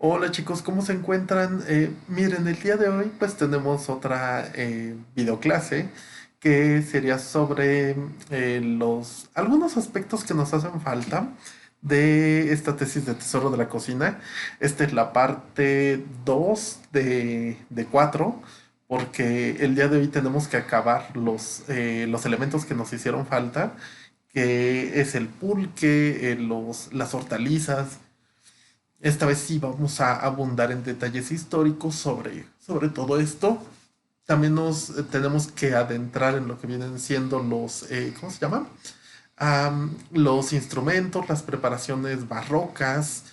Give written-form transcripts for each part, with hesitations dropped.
Hola chicos, ¿cómo se encuentran? Miren, el día de hoy pues tenemos otra videoclase que sería sobre algunos aspectos que nos hacen falta de esta tesis de Tesoro de la Cocina. Esta es la parte 2 de 4 porque el día de hoy tenemos que acabar los elementos que nos hicieron falta, que es el pulque, las hortalizas. Esta vez sí vamos a abundar en detalles históricos sobre todo esto. También nos tenemos que adentrar en lo que vienen siendo ¿cómo se llama? Los instrumentos, las preparaciones barrocas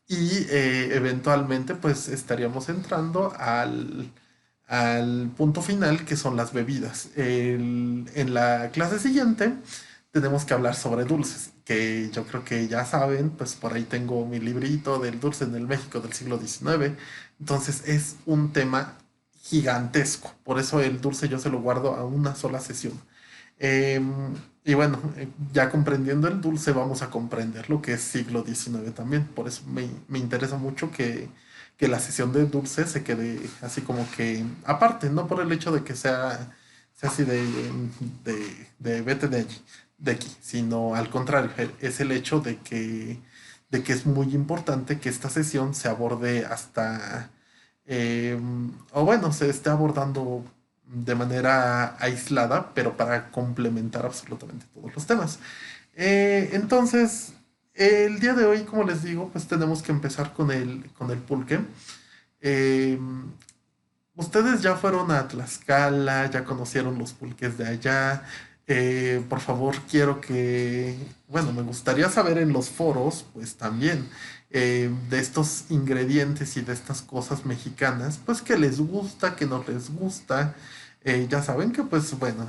y eventualmente pues estaríamos entrando al punto final que son las bebidas. En la clase siguiente tenemos que hablar sobre dulces, que yo creo que ya saben, pues por ahí tengo mi librito del dulce en el México del siglo XIX. Entonces es un tema gigantesco, por eso el dulce yo se lo guardo a una sola sesión. Y bueno, ya comprendiendo el dulce vamos a comprender lo que es siglo XIX también. Por eso me interesa mucho que la sesión de dulce se quede así como que aparte, no por el hecho de que sea así de vete de aquí, sino al contrario, es el hecho de que es muy importante que esta sesión se aborde o bueno, se esté abordando de manera aislada, pero para complementar absolutamente todos los temas. Entonces, el día de hoy, como les digo, pues tenemos que empezar con el pulque. Eh, Ustedes ya fueron a Tlaxcala, ya conocieron los pulques de allá. Por favor, quiero bueno, me gustaría saber en los foros, pues también, de estos ingredientes y de estas cosas mexicanas, pues que les gusta, que no les gusta. Ya saben que, pues bueno,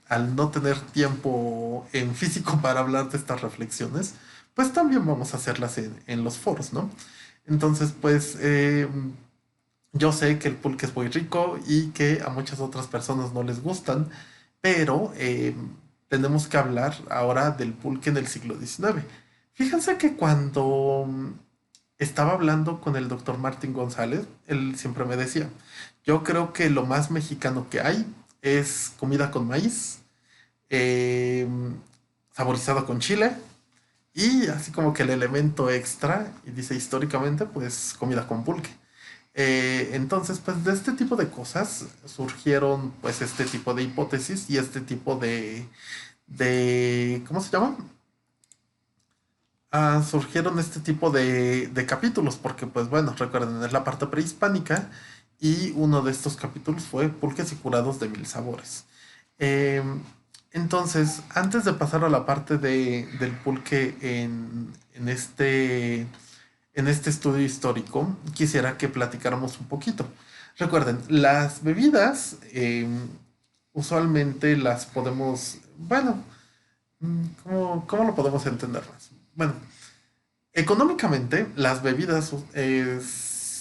al no tener tiempo en físico para hablar de estas reflexiones, pues también vamos a hacerlas en los foros, ¿no? Entonces, pues yo sé que el pulque es muy rico y que a muchas otras personas no les gustan, pero tenemos que hablar ahora del pulque en el siglo XIX. Fíjense que cuando estaba hablando con el doctor Martín González, él siempre me decía, yo creo que lo más mexicano que hay es comida con maíz, eh, saborizado con chile y así como que el elemento extra, y dice históricamente, pues comida con pulque. Entonces, pues de este tipo de cosas surgieron pues este tipo de hipótesis y este tipo ¿cómo se llama? Surgieron este tipo de capítulos porque pues bueno, recuerden, es la parte prehispánica y uno de estos capítulos fue Pulques y curados de mil sabores. Eh, entonces, antes de pasar a la parte del pulque en este estudio histórico, quisiera que platicáramos un poquito. Recuerden, las bebidas usualmente las podemos, bueno, ¿cómo lo podemos entender más? Bueno, económicamente las bebidas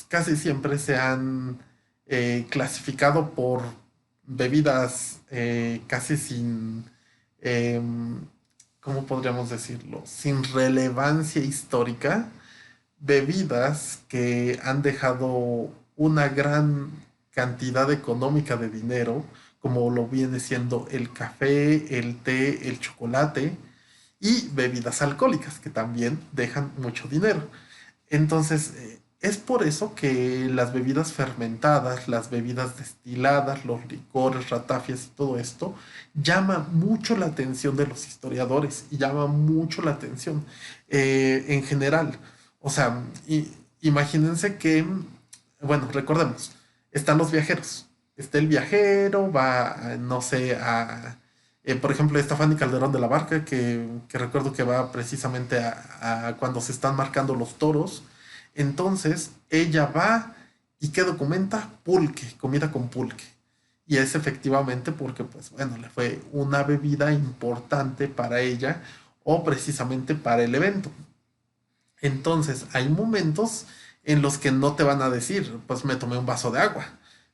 casi siempre se han clasificado por bebidas casi sin, em, ¿cómo podríamos decirlo? Sin relevancia histórica, bebidas que han dejado una gran cantidad económica de dinero, como lo viene siendo el café, el té, el chocolate y bebidas alcohólicas, que también dejan mucho dinero. Entonces, es por eso que las bebidas fermentadas, las bebidas destiladas, los licores, ratafias y todo esto llama mucho la atención de los historiadores y llama mucho la atención en general. O sea, imagínense que, bueno, recordemos, están los viajeros. Está el viajero, va, no sé, por ejemplo, esta Fanny Calderón de la Barca, que recuerdo que va precisamente a cuando se están marcando los toros. Entonces, ella va y ¿qué documenta? Pulque, comida con pulque. Y es efectivamente porque, pues bueno, le fue una bebida importante para ella o precisamente para el evento. Entonces, hay momentos en los que no te van a decir, pues me tomé un vaso de agua,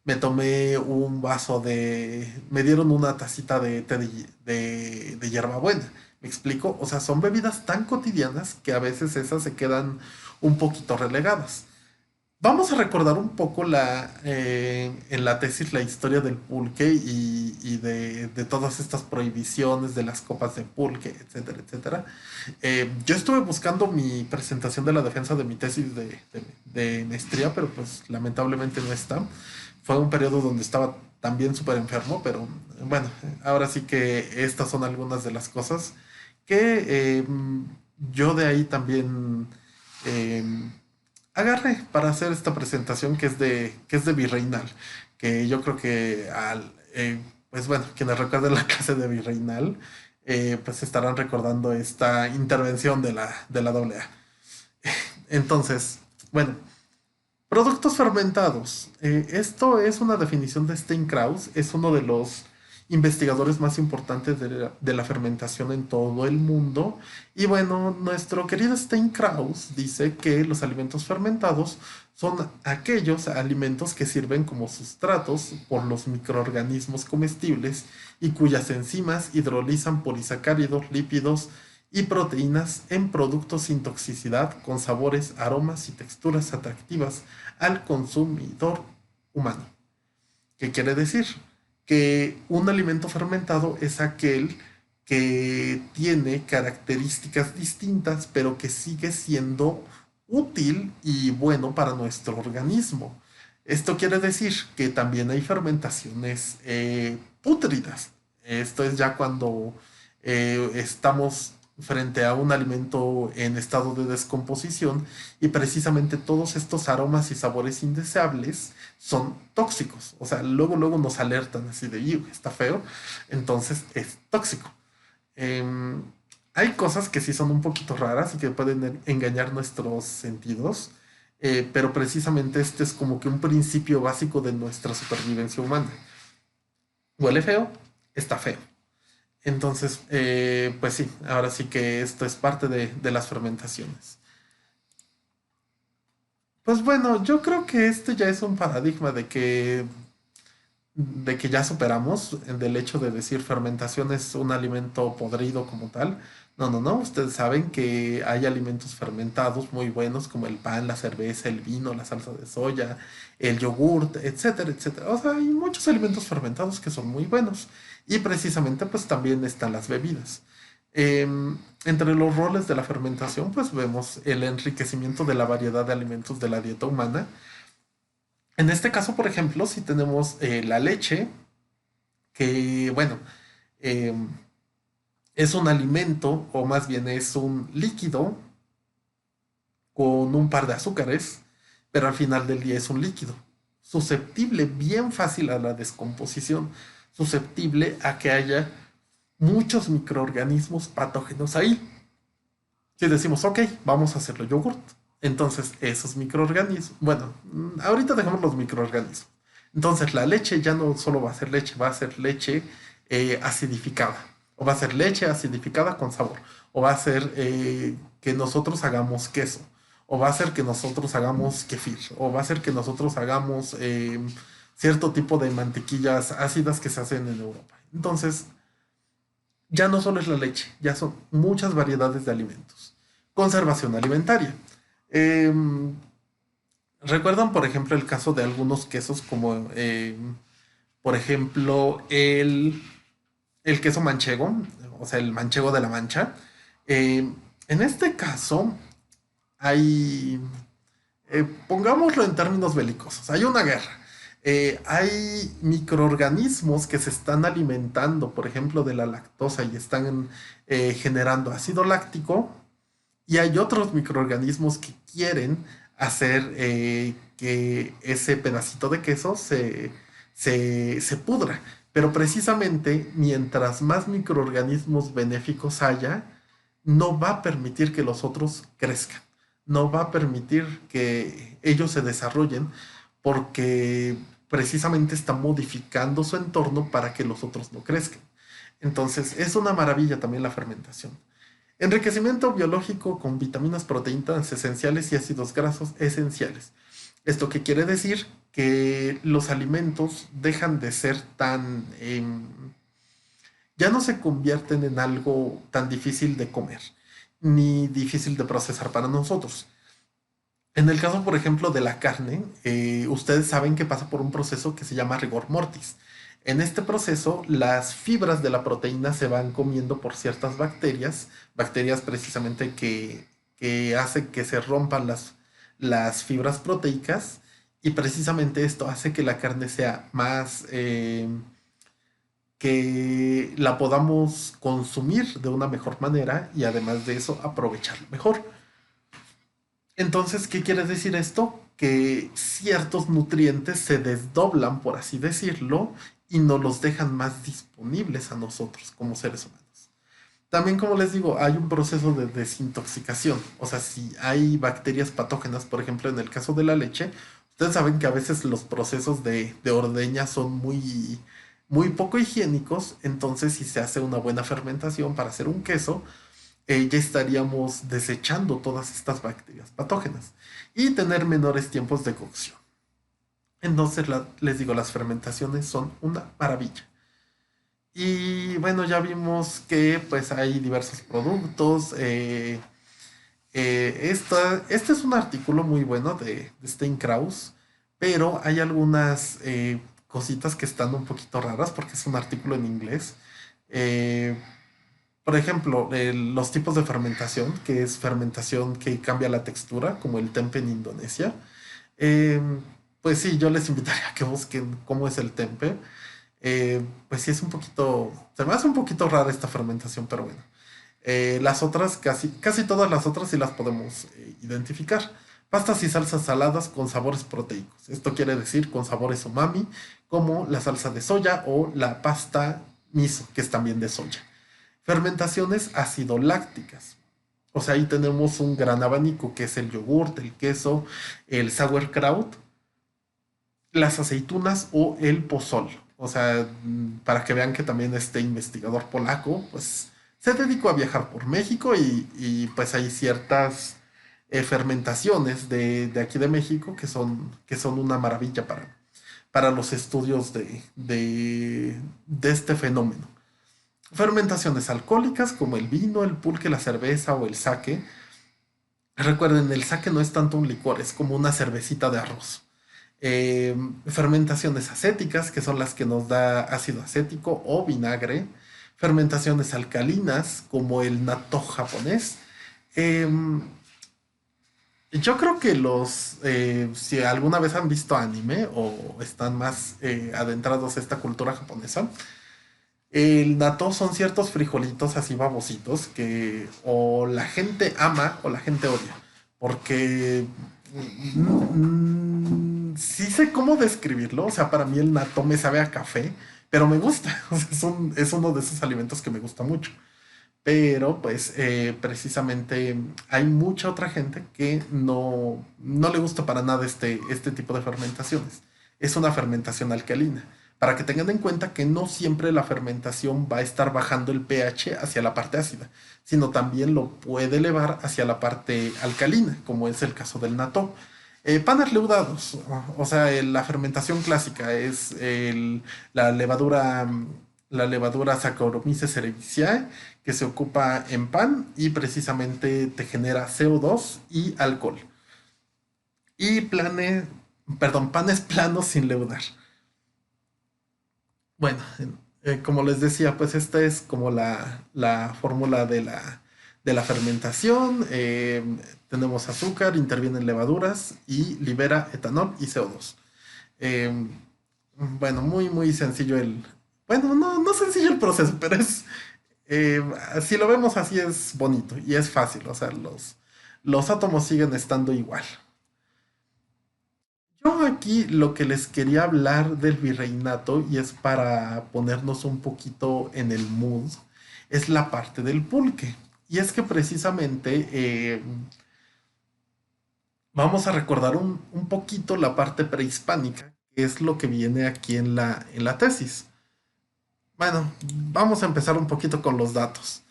me tomé un vaso me dieron una tacita de té de hierbabuena. ¿Me explico? O sea, son bebidas tan cotidianas que a veces esas se quedan un poquito relegadas. Vamos a recordar un poco en la tesis la historia del pulque y de todas estas prohibiciones de las copas de pulque, etcétera, etcétera. Yo estuve buscando mi presentación de la defensa de mi tesis de maestría, pero pues lamentablemente no está. Fue un periodo donde estaba también súper enfermo, pero bueno, ahora sí que estas son algunas de las cosas que yo de ahí también... em, agarré para hacer esta presentación que es de Virreinal, que yo creo que pues bueno, quienes recuerden la clase de Virreinal, pues estarán recordando esta intervención de la AA. Entonces, bueno, productos fermentados. Esto es una definición de Steinkraus, es uno de los investigadores más importantes de la fermentación en todo el mundo. Y bueno, nuestro querido Steinkraus dice que los alimentos fermentados son aquellos alimentos que sirven como sustratos por los microorganismos comestibles y cuyas enzimas hidrolizan polisacáridos, lípidos y proteínas en productos sin toxicidad, con sabores, aromas y texturas atractivas al consumidor humano. ¿Qué quiere decir? Que un alimento fermentado es aquel que tiene características distintas, pero que sigue siendo útil y bueno para nuestro organismo. Esto quiere decir que también hay fermentaciones pútridas. Esto es ya cuando estamos frente a un alimento en estado de descomposición y precisamente todos estos aromas y sabores indeseables son tóxicos. O sea, luego, luego nos alertan así de, está feo, entonces es tóxico. Eh, Hay cosas que sí son un poquito raras y que pueden engañar nuestros sentidos, pero precisamente este es como que un principio básico de nuestra supervivencia humana. Huele feo, está feo. Entonces, pues sí, ahora sí que esto es parte de las fermentaciones. Pues bueno, yo creo que este ya es un paradigma de que ya superamos del hecho de decir fermentación es un alimento podrido como tal. No, no, no. Ustedes saben que hay alimentos fermentados muy buenos como el pan, la cerveza, el vino, la salsa de soya, el yogurt, etcétera, etcétera. O sea, hay muchos alimentos fermentados que son muy buenos. Y precisamente pues también están las bebidas. Entre los roles de la fermentación pues vemos el enriquecimiento de la variedad de alimentos de la dieta humana. En este caso, por ejemplo, si tenemos la leche, que bueno, eh, es un alimento, o más bien es un líquido con un par de azúcares, pero al final del día es un líquido, susceptible, bien fácil a la descomposición, susceptible a que haya muchos microorganismos patógenos ahí. Si decimos, ok, vamos a hacerlo yogurt, entonces esos microorganismos, bueno, ahorita dejamos los microorganismos. Entonces la leche ya no solo va a ser leche, va a ser leche acidificada. O va a ser leche acidificada con sabor. O va a ser que nosotros hagamos queso. O va a ser que nosotros hagamos kefir. O va a ser que nosotros hagamos cierto tipo de mantequillas ácidas que se hacen en Europa. Entonces, ya no solo es la leche, ya son muchas variedades de alimentos. Conservación alimentaria. Eh, ¿Recuerdan, por ejemplo, el caso de algunos quesos como, por ejemplo, el queso manchego, o sea, el manchego de la Mancha? Eh, en este caso, hay, pongámoslo en términos belicosos, hay una guerra. Hay microorganismos que se están alimentando, por ejemplo, de la lactosa y están generando ácido láctico, y hay otros microorganismos que quieren hacer que ese pedacito de queso se pudra. Pero precisamente mientras más microorganismos benéficos haya, no va a permitir que los otros crezcan. No va a permitir que ellos se desarrollen porque precisamente está modificando su entorno para que los otros no crezcan. Entonces es una maravilla también la fermentación. Enriquecimiento biológico con vitaminas, proteínas esenciales y ácidos grasos esenciales. ¿Esto qué quiere decir? Que los alimentos dejan de ser ya no se convierten en algo tan difícil de comer, ni difícil de procesar para nosotros. En el caso, por ejemplo, de la carne, ustedes saben que pasa por un proceso que se llama rigor mortis. En este proceso, las fibras de la proteína se van comiendo por ciertas bacterias, bacterias precisamente que hacen que se rompan las fibras proteicas, y precisamente esto hace que la carne sea más, que la podamos consumir de una mejor manera y además de eso aprovecharlo mejor. Entonces, ¿qué quiere decir esto? Que ciertos nutrientes se desdoblan, por así decirlo, y nos los dejan más disponibles a nosotros como seres humanos. También, como les digo, hay un proceso de desintoxicación. O sea, si hay bacterias patógenas, por ejemplo, en el caso de la leche, ustedes saben que a veces los procesos de ordeña son muy poco higiénicos. Entonces, si se hace una buena fermentación para hacer un queso, ya estaríamos desechando todas estas bacterias patógenas y tener menores tiempos de cocción. Entonces, les digo, las fermentaciones son una maravilla. Y bueno, ya vimos que pues hay diversos productos. Este es un artículo muy bueno de Steinkraus, pero hay algunas cositas que están un poquito raras porque es un artículo en inglés. Eh, por ejemplo, los tipos de fermentación, que es fermentación que cambia la textura, como el tempe en Indonesia. Eh, pues sí, yo les invitaría a que busquen cómo es el tempe. Pues sí, es un poquito, se me hace un poquito rara esta fermentación, pero bueno. Las otras, casi todas las otras sí las podemos identificar. Pastas y salsas saladas con sabores proteicos. Esto quiere decir con sabores umami, como la salsa de soya o la pasta miso, que es también de soya. Fermentaciones acidolácticas. O sea, ahí tenemos un gran abanico que es el yogurt, el queso, el sauerkraut, las aceitunas o el pozol. O sea, para que vean que también este investigador polaco, pues se dedicó a viajar por México y pues hay ciertas fermentaciones de aquí de México que son una maravilla para los estudios de este fenómeno. Fermentaciones alcohólicas como el vino, el pulque, la cerveza o el sake. Recuerden, el sake no es tanto un licor, es como una cervecita de arroz. Eh, Fermentaciones acéticas, que son las que nos da ácido acético o vinagre. Fermentaciones alcalinas, como el natto japonés. Eh, yo creo que si alguna vez han visto anime o están más adentrados a esta cultura japonesa, el natto son ciertos frijolitos así babositos que o la gente ama o la gente odia. Porque sí sé cómo describirlo. O sea, para mí el natto me sabe a café, pero me gusta. O sea, es uno de esos alimentos que me gusta mucho. Pero pues precisamente hay mucha otra gente que no le gusta para nada este tipo de fermentaciones. Es una fermentación alcalina. Para que tengan en cuenta que no siempre la fermentación va a estar bajando el pH hacia la parte ácida, sino también lo puede elevar hacia la parte alcalina, como es el caso del natto. Panes leudados, o sea, la fermentación clásica es la levadura, la levadura Saccharomyces cerevisiae, que se ocupa en pan y precisamente te genera CO2 y alcohol. Y panes planos sin leudar. Bueno, como les decía, pues esta es como la fórmula de la fermentación. Tenemos azúcar, intervienen levaduras y libera etanol y CO2. Eh, bueno, muy sencillo Bueno, no sencillo el proceso, pero eh, si lo vemos así es bonito y es fácil. O sea, los átomos siguen estando igual. Yo aquí lo que les quería hablar del virreinato, y es para ponernos un poquito en el mood, es la parte del pulque. Y es que precisamente vamos a recordar un poquito la parte prehispánica, que es lo que viene aquí en la tesis. Bueno, vamos a empezar un poquito con los datos.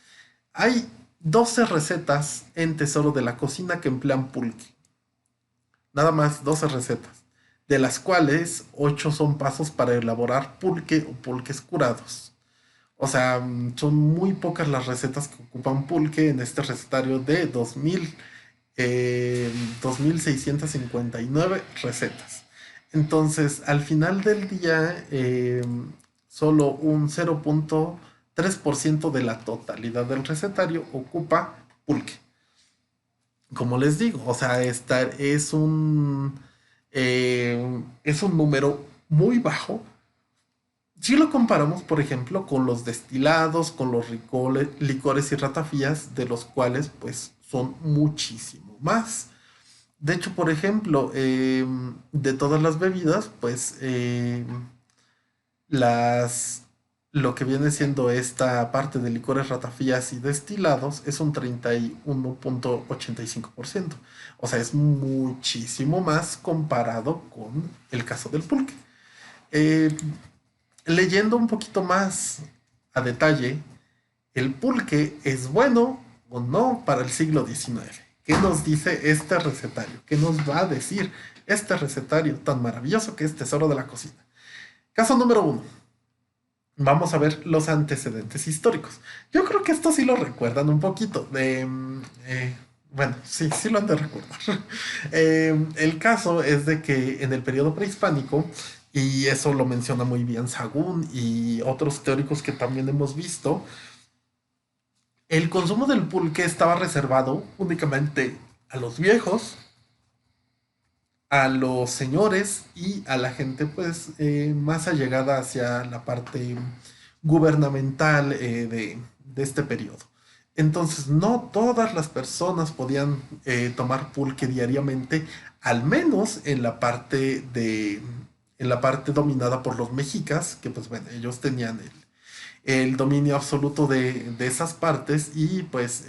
Hay 12 recetas en Tesoro de la Cocina que emplean pulque. Nada más 12 recetas, de las cuales 8 son pasos para elaborar pulque o pulques curados. O sea, son muy pocas las recetas que ocupan pulque en este recetario de 2000. eh, 2.659 recetas. Entonces, al final del día, solo un 0.3% de la totalidad del recetario ocupa pulque. Como les digo, o sea, es un número muy bajo si lo comparamos, por ejemplo, con los destilados, con los licores y ratafías, de los cuales pues son muchísimo más. De hecho, por ejemplo, de todas las bebidas, pues las lo que viene siendo esta parte de licores, ratafías y destilados es un 31.85%. O sea, es muchísimo más comparado con el caso del pulque. Eh, Leyendo un poquito más a detalle, ¿el pulque es bueno o no para el siglo XIX? ¿Qué nos dice este recetario? ¿Qué nos va a decir este recetario tan maravilloso que es Tesoro de la Cocina? Caso número uno. Vamos a ver los antecedentes históricos. Yo creo que esto sí lo recuerdan un poquito. Bueno, sí, sí lo han de recordar. El caso es de que en el periodo prehispánico, y eso lo menciona muy bien Sagún y otros teóricos que también hemos visto, el consumo del pulque estaba reservado únicamente a los viejos, a los señores y a la gente pues más allegada hacia la parte gubernamental de este periodo. Entonces no todas las personas podían tomar pulque diariamente, al menos en la parte dominada por los mexicas, que pues bueno, ellos tenían el dominio absoluto de esas partes y pues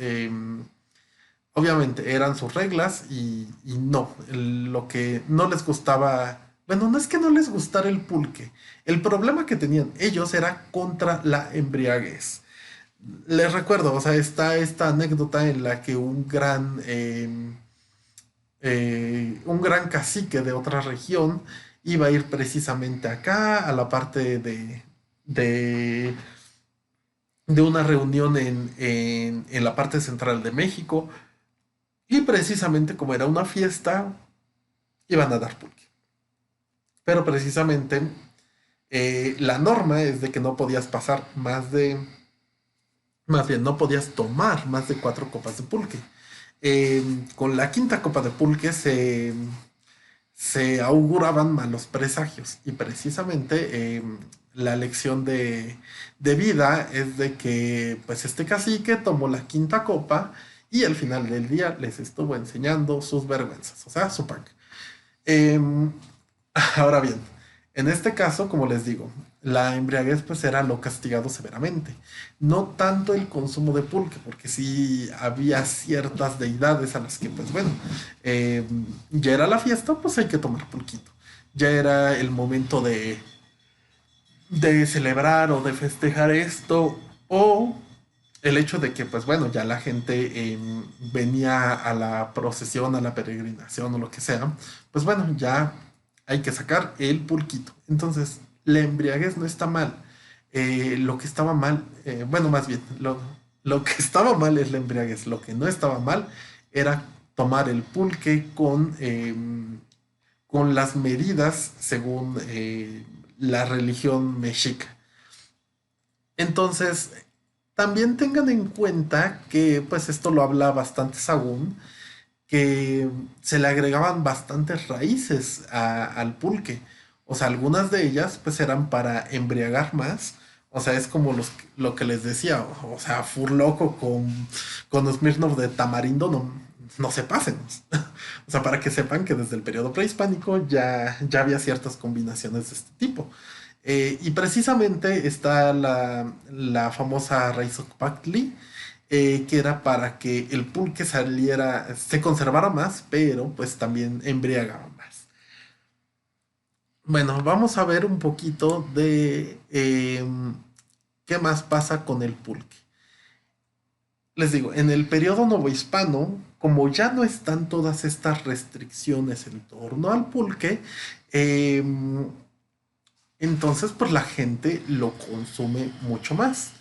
obviamente eran sus reglas y no, lo que no les gustaba, bueno, no es que no les gustara el pulque, el problema que tenían ellos era contra la embriaguez. Les recuerdo, o sea, está esta anécdota en la que un gran cacique de otra región iba a ir precisamente acá, a la parte de, de una reunión en la parte central de México, y precisamente como era una fiesta, iban a dar pulque. Pero precisamente la norma es de que no podías pasar más bien, no podías tomar más de 4 copas de pulque. Con la quinta copa de pulque se auguraban malos presagios y precisamente la lección de vida es de que pues este cacique tomó la quinta copa y al final del día les estuvo enseñando sus vergüenzas, o sea, su pack. Em, Ahora bien, en este caso, como les digo, la embriaguez pues era lo castigado severamente. No tanto el consumo de pulque, porque sí había ciertas deidades a las que pues bueno, eh, ya era la fiesta, pues hay que tomar pulquito. Ya era el momento de celebrar o de festejar esto, o el hecho de que, pues bueno, ya la gente venía a la procesión, a la peregrinación o lo que sea, pues bueno, ya hay que sacar el pulquito. Entonces, la embriaguez no está mal. Lo que estaba mal, bueno, más bien, lo que estaba mal es la embriaguez. Lo que no estaba mal era tomar el pulque con las medidas según la religión mexica. Entonces, también tengan en cuenta que pues esto lo habla bastante Sagún, que se le agregaban bastantes raíces al pulque. O sea, algunas de ellas pues eran para embriagar más. O sea, es como lo que les decía. O sea, Furloco con Smirnoff de tamarindo no se pasen. O sea, para que sepan que desde el periodo prehispánico ya había ciertas combinaciones de este tipo. Y precisamente está la famosa raíz Ocpactli, que era para que el pulque saliera, se conservara más, pero pues también embriagaba más. Bueno, vamos a ver un poquito de qué más pasa con el pulque. Les digo, en el periodo novohispano, como ya no están todas estas restricciones en torno al pulque, entonces pues la gente lo consume mucho más.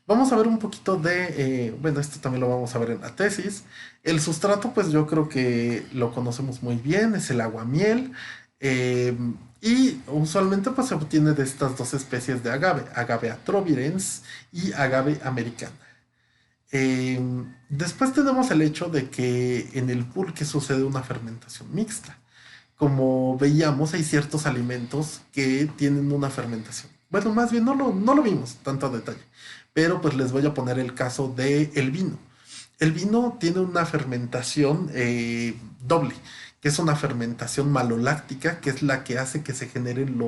Vamos a ver un poquito de, bueno, esto también lo vamos a ver en la tesis. El sustrato, pues yo creo que lo conocemos muy bien, es el aguamiel. eh, y usualmente pues se obtiene de estas dos especies de agave, Agave atrovirens y Agave americana. Eh, Después tenemos el hecho de que en el pulque sucede una fermentación mixta. Como veíamos, hay ciertos alimentos que tienen una fermentación. Bueno, más bien no lo vimos tanto a detalle, pero pues les voy a poner el caso del vino. El vino tiene una fermentación doble, que es una fermentación maloláctica, que es la que hace que se generen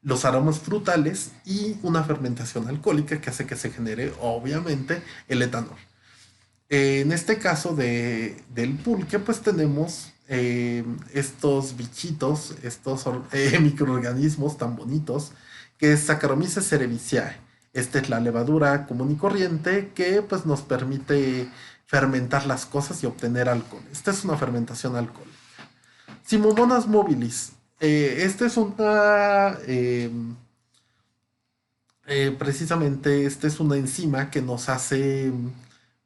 los aromas frutales, y una fermentación alcohólica, que hace que se genere, obviamente, el etanol. En este caso del pulque, pues tenemos estos bichitos, estos microorganismos tan bonitos, que es Saccharomyces cerevisiae. Esta es la levadura común y corriente que pues nos permite fermentar las cosas y obtener alcohol. Esta es una fermentación alcohólica. Simomonas mobilis. Esta es una precisamente esta es una enzima que nos hace,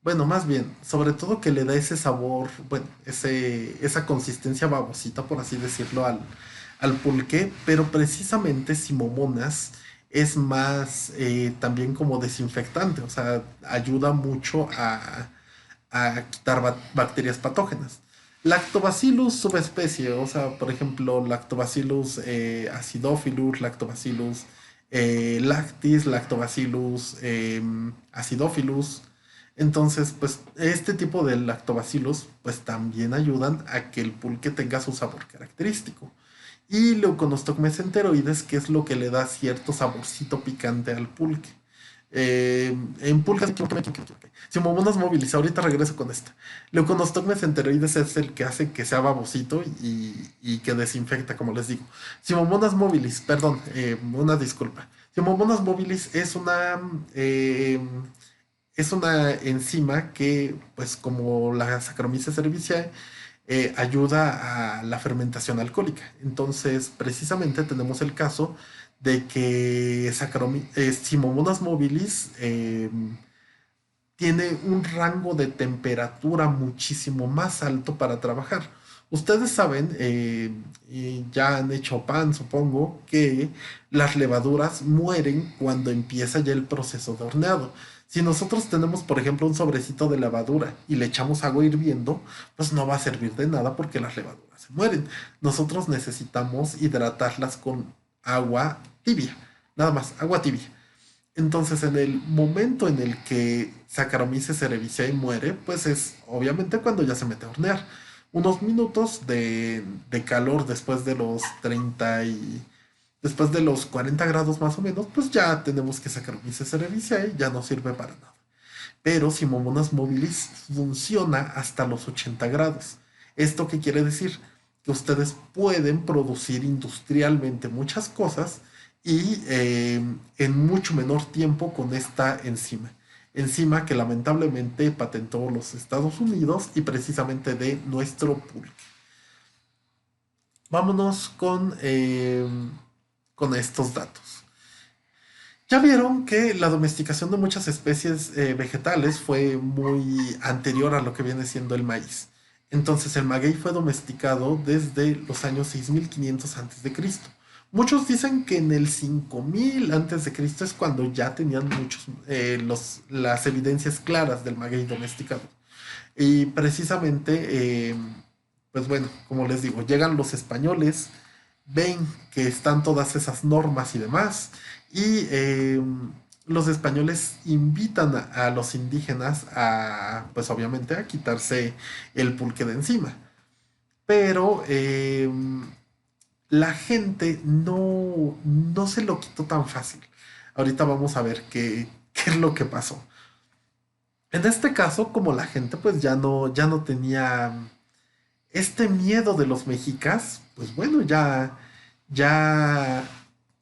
bueno, más bien, sobre todo que le da ese sabor, bueno, esa consistencia babosita, por así decirlo, al pulque, pero precisamente Simomonas es más también como desinfectante, o sea, ayuda mucho a quitar bacterias patógenas. Lactobacillus subespecie, o sea, por ejemplo, Lactobacillus acidophilus, Lactobacillus lactis, Lactobacillus acidophilus. Entonces, pues este tipo de lactobacillus pues también ayudan a que el pulque tenga su sabor característico. Y Leuconostoc enteroides, que es lo que le da cierto saborcito picante al pulque. En pulgas, Simomonas móviles, ahorita regreso con esta. Leuconostoc mesenteroides es el que hace que sea babosito y que desinfecta, como les digo. Simomonas móviles, perdón, una disculpa. Simomonas móviles eh, es una enzima que, pues como la Saccharomyces cerevisiae, ayuda a la fermentación alcohólica. Entonces, precisamente tenemos el caso de que Simomonas mobilis tiene un rango de temperatura muchísimo más alto para trabajar. Ustedes saben, y ya han hecho pan, supongo, que las levaduras mueren cuando empieza ya el proceso de horneado. Si nosotros tenemos, por ejemplo, un sobrecito de levadura y le echamos agua hirviendo, pues no va a servir de nada porque las levaduras se mueren. Nosotros necesitamos hidratarlas con agua tibia, nada más, agua tibia. Entonces, en el momento en el que Saccharomyces cerevisiae muere, pues es obviamente cuando ya se mete a hornear. Unos minutos de calor después de los 30 y después de los 40 grados más o menos, pues ya tenemos que Saccharomyces cerevisiae ya no sirve para nada. Pero Simomonas mobilis funciona hasta los 80 grados. ¿Esto qué quiere decir? Que ustedes pueden producir industrialmente muchas cosas y en mucho menor tiempo con esta enzima. Enzima que lamentablemente patentó los Estados Unidos y precisamente de nuestro pulque. Vámonos con estos datos. Ya vieron que la domesticación de muchas especies vegetales fue muy anterior a lo que viene siendo el maíz. Entonces el maguey fue domesticado desde los años 6500 a.C. Muchos dicen que en el 5000 a.C. es cuando ya tenían muchos las evidencias claras del maguey domesticado. Y precisamente, pues bueno, como les digo, llegan los españoles, ven que están todas esas normas y demás, y los españoles invitan a los indígenas a, pues obviamente, a quitarse el pulque de encima. Pero la gente no se lo quitó tan fácil. Ahorita vamos a ver qué es lo que pasó. En este caso, como la gente pues ya no tenía este miedo de los mexicas, pues bueno, ya ya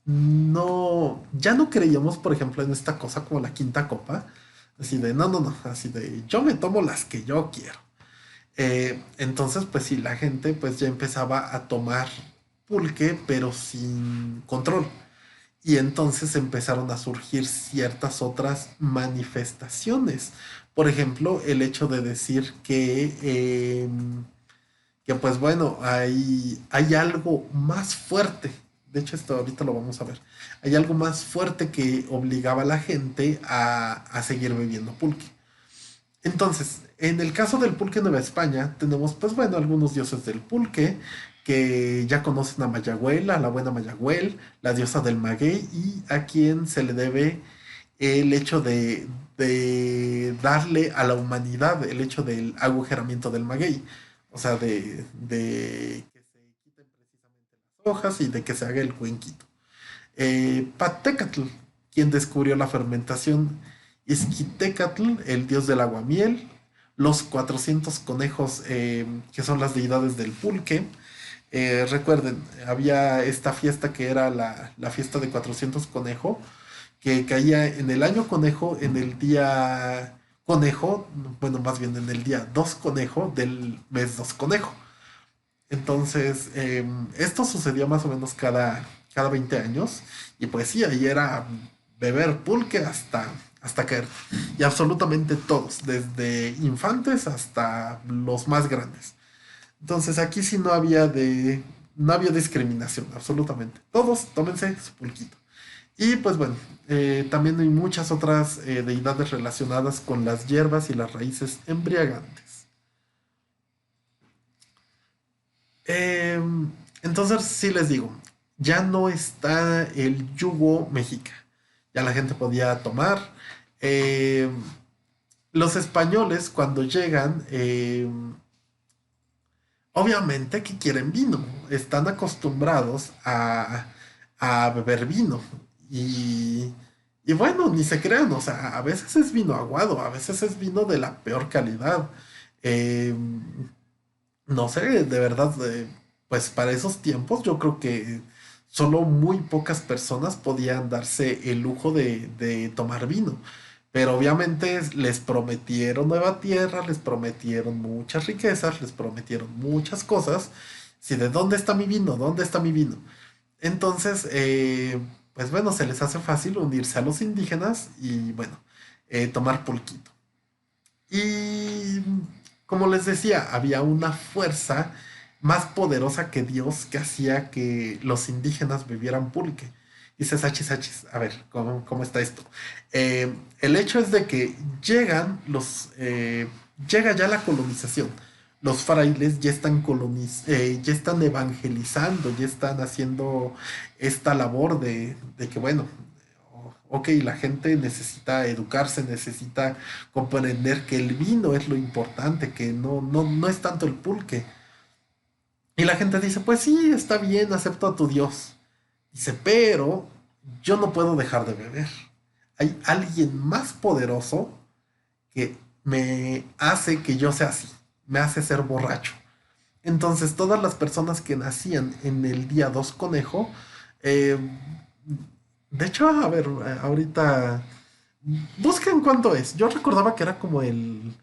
no creíamos, por ejemplo, en esta cosa como la quinta copa, así de, no, así de, yo me tomo las que yo quiero. Entonces, pues sí, la gente pues ya empezaba a tomar pulque, pero sin control. y entonces empezaron a surgir ciertas otras manifestaciones. Por ejemplo, el hecho de decir que pues bueno, hay algo más fuerte. De hecho, esto ahorita lo vamos a ver. Hay algo más fuerte que obligaba a la gente a seguir bebiendo pulque. Entonces, en el caso del pulque Nueva España, tenemos, pues bueno, algunos dioses del pulque que ya conocen a Mayagüel, a la buena Mayagüel, la diosa del maguey, y a quien se le debe el hecho de darle a la humanidad el hecho del agujeramiento del maguey. O sea, de que se quiten precisamente las hojas y de que se haga el cuenquito. Patecatl, quien descubrió la fermentación, Izquitecatl, el dios del aguamiel, los 400 conejos, que son las deidades del pulque. Recuerden, había esta fiesta que era la fiesta de 400 conejo, que caía en el año conejo, en el día conejo, bueno, más bien en el día 2 conejo del mes 2 conejo. Entonces, esto sucedía más o menos cada 20 años. Y pues sí, ahí era beber pulque hasta caer. Y absolutamente todos, desde infantes hasta los más grandes. Entonces aquí sí no había discriminación, absolutamente. Todos tómense su pulquito. Y pues bueno, también hay muchas otras deidades relacionadas con las hierbas y las raíces embriagantes. Eh, entonces, sí les digo, ya no está el yugo mexica. Ya la gente podía tomar. Eh, los españoles, cuando llegan, obviamente que quieren vino. Están acostumbrados a beber vino. Y, y bueno, ni se crean, o sea, a veces es vino aguado, a veces es vino de la peor calidad. Eh, no sé, de verdad, pues para esos tiempos yo creo que solo muy pocas personas podían darse el lujo de tomar vino. Pero obviamente les prometieron nueva tierra, les prometieron muchas riquezas, les prometieron muchas cosas. Si de dónde está mi vino, dónde está mi vino. Entonces, pues bueno, se les hace fácil unirse a los indígenas y bueno, tomar pulquito. Y como les decía, había una fuerza más poderosa que Dios que hacía que los indígenas bebieran pulque. Dices, achis, achis, a ver, ¿cómo está esto? El hecho es de que llega ya la colonización. Los frailes ya están evangelizando, ya están haciendo esta labor de que, bueno, ok, la gente necesita educarse, necesita comprender que el vino es lo importante, que no es tanto el pulque. Y la gente dice, pues sí, está bien, acepto a tu Dios. Dice, pero yo no puedo dejar de beber. Hay alguien más poderoso que me hace que yo sea así, me hace ser borracho. Entonces todas las personas que nacían en el día 2 conejo, eh, de hecho, a ver, ahorita busquen cuánto es. Yo recordaba que era como el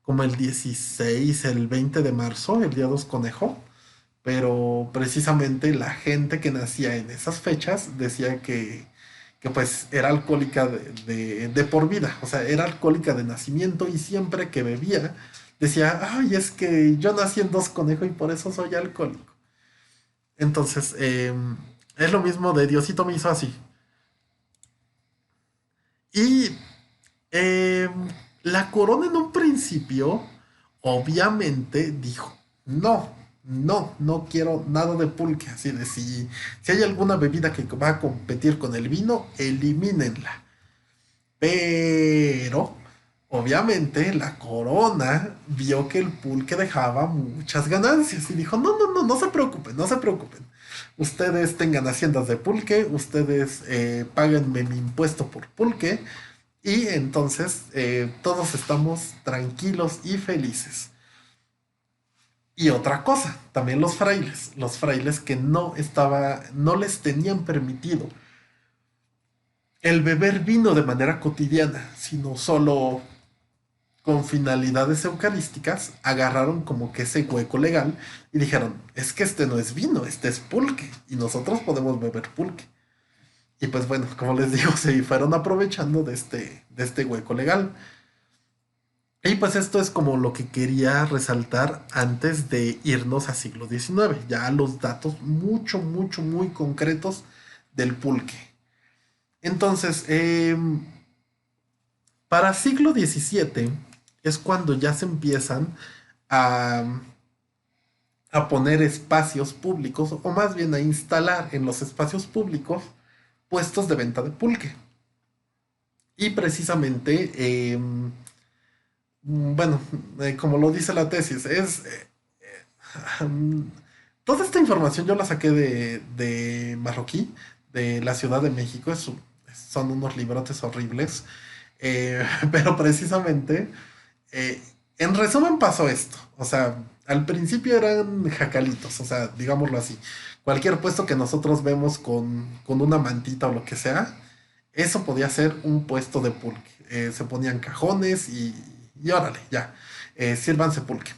16, el 20 de marzo, el día 2 conejo, pero precisamente la gente que nacía en esas fechas decía que pues era alcohólica de por vida, o sea, era alcohólica de nacimiento y siempre que bebía decía, ay, es que yo nací en 2 conejo y por eso soy alcohólico. Entonces, es lo mismo de Diosito me hizo así. Y eh, la corona en un principio, obviamente, dijo, no quiero nada de pulque. Así de si hay alguna bebida que va a competir con el vino, elimínenla. Pero, obviamente, la corona vio que el pulque dejaba muchas ganancias y dijo, no se preocupen, no se preocupen. Ustedes tengan haciendas de pulque, ustedes páguenme mi impuesto por pulque y entonces todos estamos tranquilos y felices. Y otra cosa, también los frailes que no les tenían permitido el beber vino de manera cotidiana, sino solo con finalidades eucarísticas, agarraron como que ese hueco legal y dijeron, es que este no es vino, este es pulque, y nosotros podemos beber pulque. Y pues bueno, como les digo, se fueron aprovechando de este hueco legal. Y pues esto es como lo que quería resaltar antes de irnos a siglo XIX, ya los datos mucho, mucho, muy concretos del pulque. Entonces, para siglo XVII es cuando ya se empiezan a, a poner espacios públicos, o más bien a instalar en los espacios públicos puestos de venta de pulque. Y precisamente, bueno, como lo dice la tesis, um, toda esta información yo la saqué de Marroquí, de la Ciudad de México. Son unos librotes horribles. Pero precisamente, eh, en resumen pasó esto. O sea, al principio eran jacalitos, o sea, digámoslo así. Cualquier puesto que nosotros vemos con una mantita o lo que sea, eso podía ser un puesto de pulque. Se ponían cajones y órale, ya, sírvanse pulque.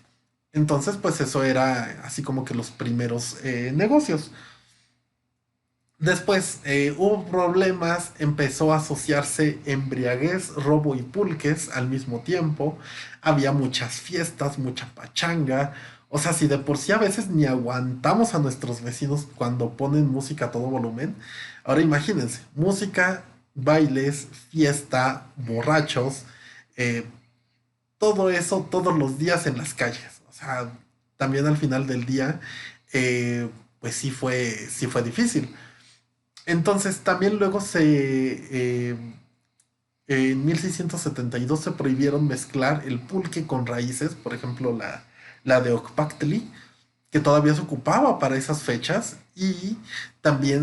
Entonces, pues eso era así como que los primeros negocios. Después hubo problemas, empezó a asociarse embriaguez, robo y pulques al mismo tiempo. Había muchas fiestas, mucha pachanga. O sea, si de por sí a veces ni aguantamos a nuestros vecinos cuando ponen música a todo volumen, ahora imagínense, música, bailes, fiesta, borrachos, eh, todo eso todos los días en las calles. O sea, también al final del día, eh, pues sí fue difícil. Entonces, también luego en 1672 se prohibieron mezclar el pulque con raíces, por ejemplo, la de Ocpactli, que todavía se ocupaba para esas fechas, y también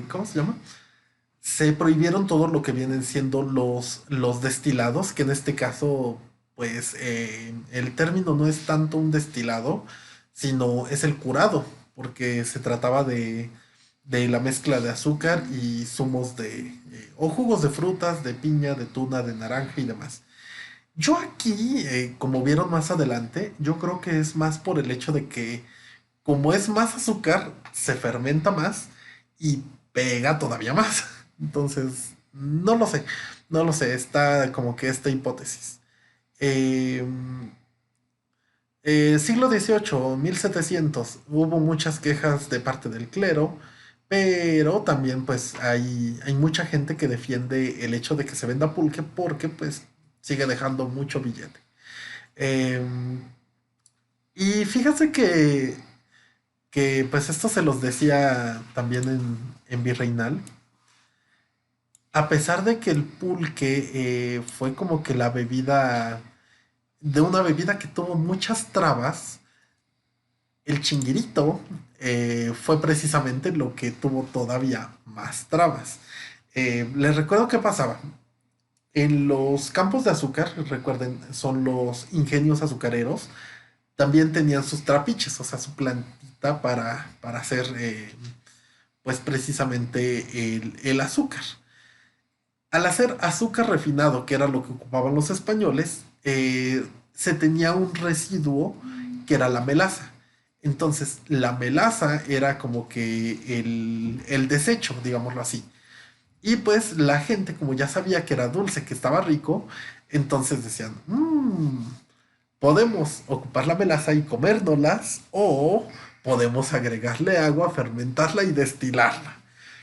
¿cómo se llama? Se prohibieron todo lo que vienen siendo los destilados, que en este caso, pues el término no es tanto un destilado, sino es el curado, porque se trataba de la mezcla de azúcar y zumos o jugos de frutas, de piña, de tuna, de naranja y demás. Yo aquí, como vieron más adelante, yo creo que es más por el hecho de que como es más azúcar, se fermenta más y pega todavía más. Entonces, no lo sé, no lo sé, está como que esta hipótesis. Eh, siglo XVIII, 1700, hubo muchas quejas de parte del clero, pero también pues hay mucha gente que defiende el hecho de que se venda pulque porque pues sigue dejando mucho billete. Eh, y fíjate que pues esto se los decía también en Virreinal. A pesar de que el pulque fue como que la bebida, de una bebida que tuvo muchas trabas, el chinguirito fue precisamente lo que tuvo todavía más trabas. Les recuerdo qué pasaba. En los campos de azúcar, recuerden, son los ingenios azucareros, también tenían sus trapiches, o sea, su plantita para hacer, pues precisamente el azúcar. Al hacer azúcar refinado, que era lo que ocupaban los españoles, se tenía un residuo que era la melaza. Entonces, la melaza era como que el desecho, digámoslo así. Y pues la gente, como ya sabía que era dulce, que estaba rico, entonces decían, podemos ocupar la melaza y comérnoslas, o podemos agregarle agua, fermentarla y destilarla,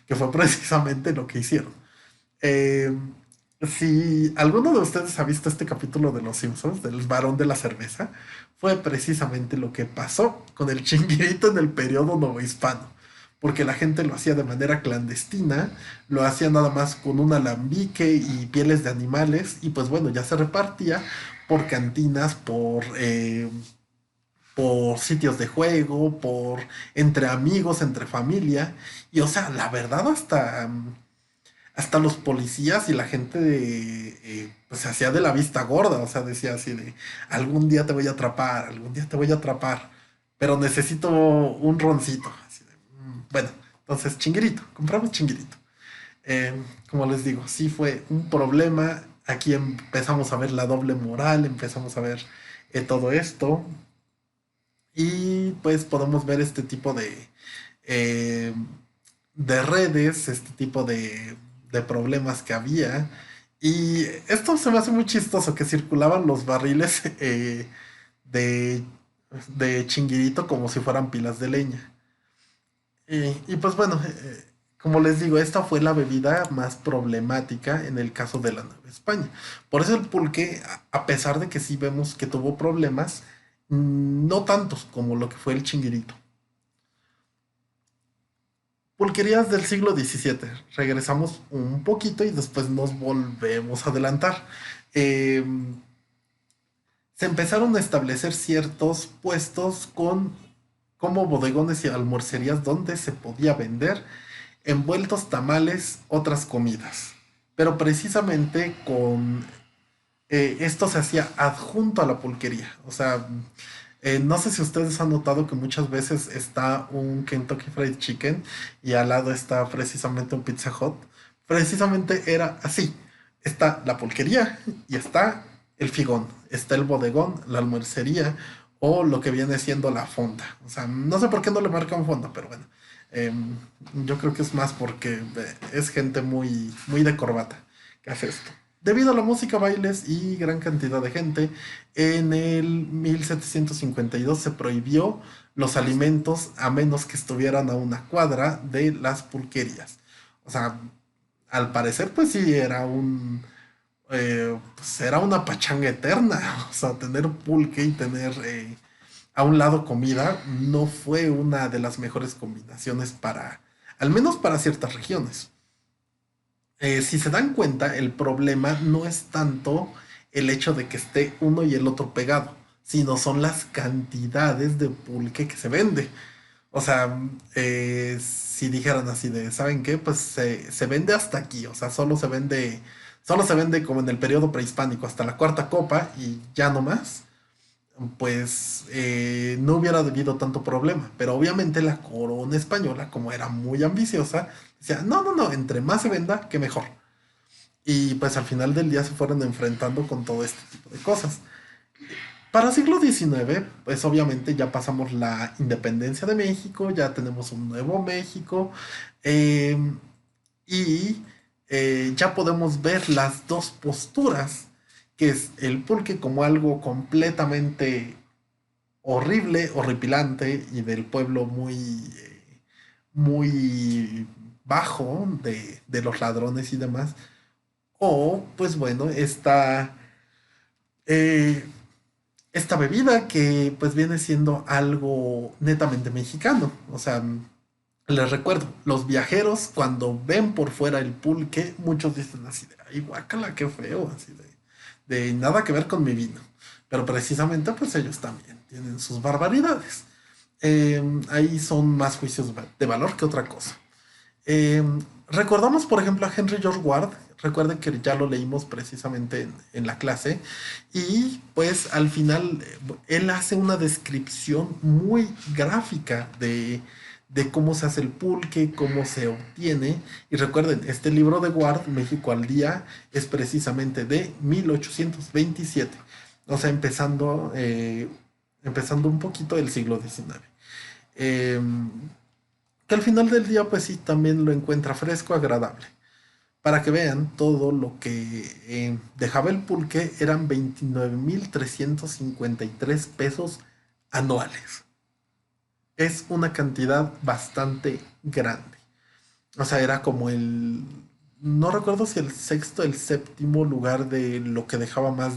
que fue precisamente lo que hicieron. Eh, si alguno de ustedes ha visto este capítulo de Los Simpsons, del varón de la cerveza, fue precisamente lo que pasó con el chinguirito en el periodo novohispano. Porque la gente lo hacía de manera clandestina, lo hacía nada más con un alambique y pieles de animales, y pues bueno, ya se repartía por cantinas, por sitios de juego, por entre amigos, entre familia, y o sea, la verdad hasta los policías y la gente pues se hacía de la vista gorda, o sea, decía así de, algún día te voy a atrapar, algún día te voy a atrapar, pero necesito un roncito. Así de, bueno, entonces chinguirito, compramos chinguirito. Eh, como les digo, sí fue un problema, aquí empezamos a ver la doble moral, empezamos a ver todo esto, y pues podemos ver este tipo eh, de redes, este tipo de problemas que había. Y esto se me hace muy chistoso, que circulaban los barriles de, de chinguirito como si fueran pilas de leña. Y pues bueno, como les digo, esta fue la bebida más problemática en el caso de la Nueva España. Por eso el pulque, a pesar de que sí vemos que tuvo problemas, no tantos como lo que fue el chinguirito. Pulquerías del siglo XVII. Regresamos un poquito y después nos volvemos a adelantar. Eh, Se empezaron a establecer ciertos puestos con como bodegones y almuercerías donde se podía vender envueltos, tamales, otras comidas. Pero precisamente con esto se hacía adjunto a la pulquería. O sea, no sé si ustedes han notado que muchas veces está un Kentucky Fried Chicken y al lado está precisamente un Pizza Hut. Precisamente era así. Está la pulquería y está el figón. Está el bodegón, la almuercería o lo que viene siendo la fonda. O sea, no sé por qué no le marcan fonda, pero bueno. Em, yo creo que es más porque es gente muy, muy de corbata que hace esto. Debido a la música, bailes y gran cantidad de gente, en el 1752 se prohibió los alimentos a menos que estuvieran a una cuadra de las pulquerías. O sea, al parecer, pues sí, pues era una pachanga eterna. O sea, tener pulque y tener a un lado comida no fue una de las mejores combinaciones para, al menos para ciertas regiones. Si se dan cuenta, el problema no es tanto el hecho de que esté uno y el otro pegado, sino son las cantidades de pulque que se vende. O sea, si dijeran así de, ¿saben qué? Pues se vende hasta aquí, o sea, solo se vende como en el periodo prehispánico, hasta la cuarta copa y ya no más, pues no hubiera habido tanto problema. Pero obviamente la corona española, como era muy ambiciosa, decía, no, no, no, entre más se venda, que mejor. Y pues al final del día se fueron enfrentando con todo este tipo de cosas. Para siglo XIX, pues obviamente ya pasamos la independencia de México, ya tenemos un nuevo México, eh, y ya podemos ver las dos posturas, que es el pulque como algo completamente horrible, horripilante y del pueblo muy, muy bajo de los ladrones y demás. O, pues bueno, eh, esta bebida que pues viene siendo algo netamente mexicano. O sea, les recuerdo, los viajeros cuando ven por fuera el pulque, muchos dicen así de, ay, guácala, qué feo, así de nada que ver con mi vino. Pero precisamente pues ellos también tienen sus barbaridades. Ahí son más juicios de valor que otra cosa. Eh, Recordamos, por ejemplo, a Henry George Ward. Recuerden que ya lo leímos precisamente en la clase. Y pues al final él hace una descripción muy gráfica de cómo se hace el pulque, cómo se obtiene. Y recuerden, este libro de Ward, México al Día, es precisamente de 1827. O sea, empezando un poquito del siglo XIX. Eh, que al final del día pues sí también lo encuentra fresco, agradable. Para que vean todo lo que dejaba el pulque eran 29,353 pesos anuales. Es una cantidad bastante grande. O sea, era como no recuerdo si el sexto, el séptimo lugar de lo que dejaba más,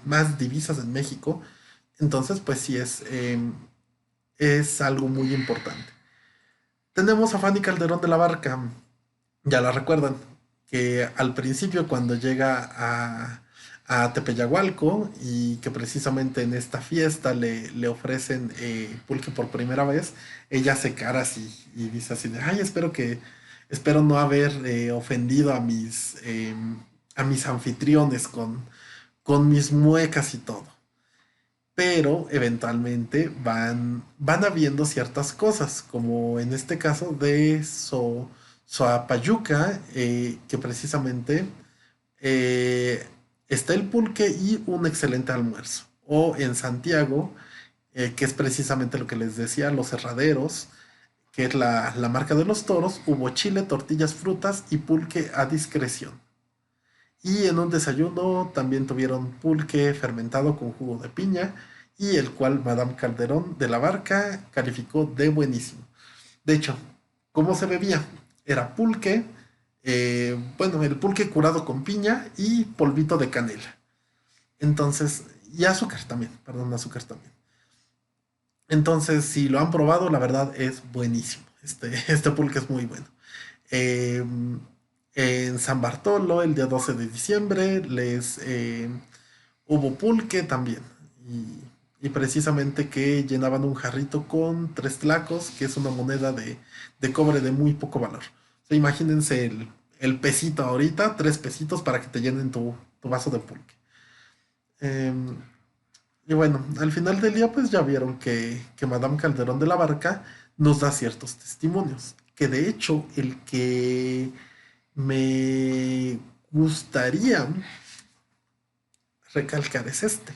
más divisas en México. Entonces, pues sí es algo muy importante. Tenemos a Fanny Calderón de la Barca, ya la recuerdan, que al principio cuando llega a Tepeyagualco y que precisamente en esta fiesta le ofrecen pulque por primera vez, ella se cara así y dice así de, ay, espero no haber ofendido a mis anfitriones con mis muecas y todo. Pero eventualmente van habiendo ciertas cosas, como en este caso de Soapayuca, que precisamente eh, está el pulque y un excelente almuerzo. O en Santiago, que es precisamente lo que les decía, los herraderos, que es la marca de los toros, hubo chile, tortillas, frutas y pulque a discreción. Y en un desayuno también tuvieron pulque fermentado con jugo de piña y el cual Madame Calderón de la Barca calificó de buenísimo. De hecho, ¿cómo se bebía? Era pulque, bueno, el pulque curado con piña y polvito de canela. Entonces, y azúcar también, perdón, azúcar también. Entonces, si lo han probado, la verdad es buenísimo. Este pulque es muy bueno. Eh, en San Bartolo, el día 12 de diciembre, hubo pulque también. Y precisamente que llenaban un jarrito con tres tlacos, que es una moneda de cobre de muy poco valor. O sea, imagínense el pesito ahorita, 3 pesitos para que te llenen tu vaso de pulque. Em, y bueno, al final del día pues ya vieron que Madame Calderón de la Barca nos da ciertos testimonios. Que de hecho el que me gustaría recalcar es este.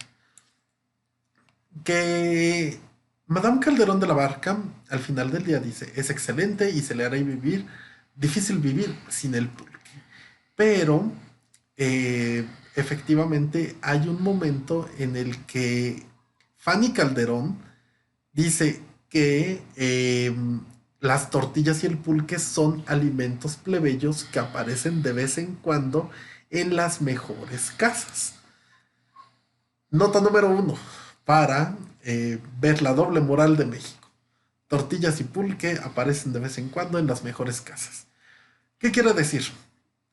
Que Madame Calderón de la Barca al final del día dice, es excelente y se le hará vivir, difícil vivir sin el pulque. Pero eh, efectivamente hay un momento en el que Fanny Calderón dice que las tortillas y el pulque son alimentos plebeyos que aparecen de vez en cuando en las mejores casas. Nota número uno, para ver la doble moral de México. Tortillas y pulque aparecen de vez en cuando en las mejores casas. ¿Qué quiere decir?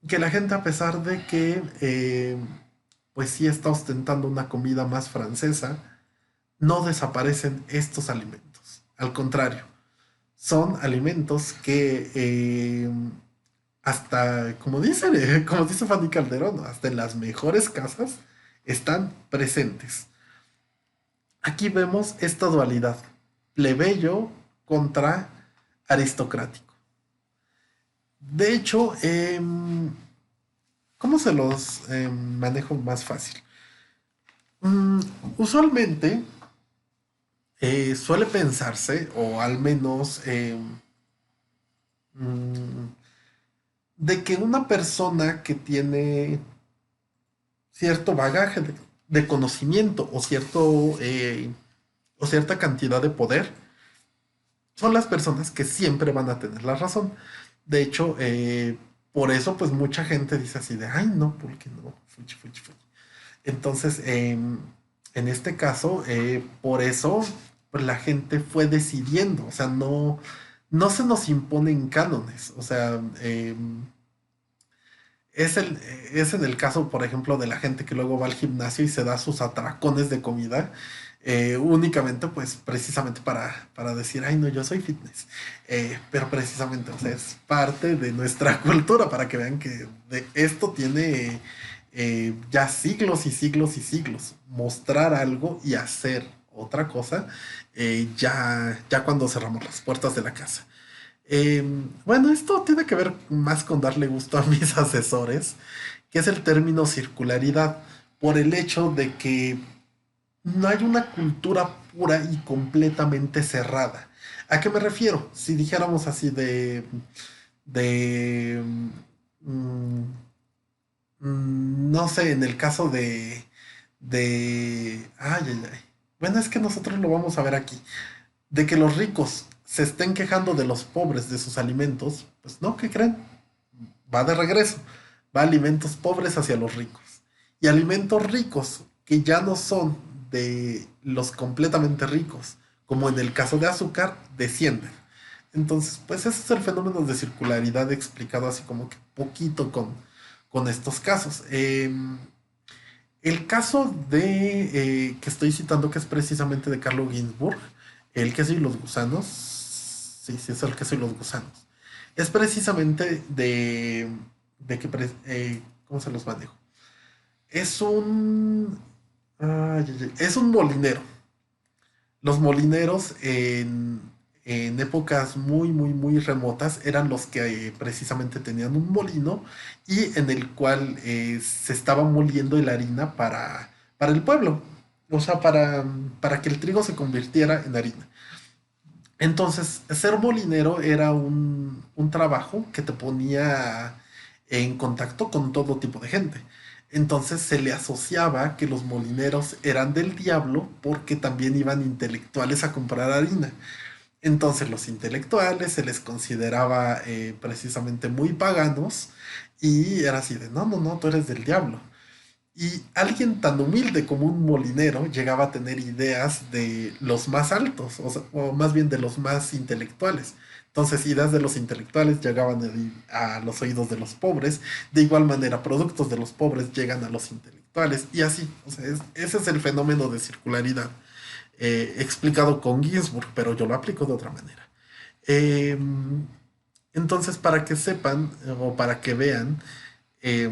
Que la gente, a pesar de que pues sí está ostentando una comida más francesa, no desaparecen estos alimentos. Al contrario, son alimentos que hasta, como dice Fanny Calderón, hasta en las mejores casas están presentes. Aquí vemos esta dualidad, plebeyo contra aristocrático. De hecho, ¿cómo se los manejo más fácil? Mm, usualmente suele pensarse, o al menos mm, de que una persona que tiene cierto bagaje de conocimiento o cierta cantidad de poder son las personas que siempre van a tener la razón. De hecho, por eso pues mucha gente dice así de, ay no, porque no, fuchi, fuchi, fuchi. Entonces, en este caso, por eso pues, la gente fue decidiendo, o sea, no se nos imponen cánones, o sea, es en el caso, por ejemplo, de la gente que luego va al gimnasio y se da sus atracones de comida, únicamente, pues, precisamente para decir, ay, no, yo soy fitness. Pero precisamente, o sea, es parte de nuestra cultura para que vean que esto tiene ya siglos y siglos y siglos. Mostrar algo y hacer otra cosa, ya cuando cerramos las puertas de la casa. Bueno, esto tiene que ver más con darle gusto a mis asesores, que es el término circularidad, por el hecho de que no hay una cultura pura y completamente cerrada. ¿A qué me refiero? Si dijéramos así de, mm, no sé, en el caso ay, ay, ay. Bueno, es que nosotros lo vamos a ver aquí de que los ricos se estén quejando de los pobres de sus alimentos, pues no, ¿qué creen? Va de regreso, va alimentos pobres hacia los ricos. Y alimentos ricos que ya no son de los completamente ricos, como en el caso de azúcar, descienden. Entonces, pues ese es el fenómeno de circularidad explicado así como que poquito con estos casos. El caso que estoy citando, que es precisamente de Carlo Ginzburg, el queso y los gusanos, sí, sí, es el queso y los gusanos, es precisamente de que, ¿cómo se los manejo? Es es un molinero. Los molineros en épocas muy, muy, muy remotas eran los que precisamente tenían un molino y en el cual se estaba moliendo la harina para el pueblo, o sea, para que el trigo se convirtiera en harina. Entonces, ser molinero era un trabajo que te ponía en contacto con todo tipo de gente. Entonces se le asociaba que los molineros eran del diablo porque también iban intelectuales a comprar harina. Entonces los intelectuales se les consideraba precisamente muy paganos y era así de, no, no, no, tú eres del diablo. Y alguien tan humilde como un molinero llegaba a tener ideas de los más altos, o más bien de los más intelectuales. Entonces, ideas de los intelectuales llegaban a los oídos de los pobres. De igual manera, productos de los pobres llegan a los intelectuales. Y así, o sea, ese es el fenómeno de circularidad explicado con Ginsburg, pero yo lo aplico de otra manera. Eh, entonces, para que sepan o para que vean, eh,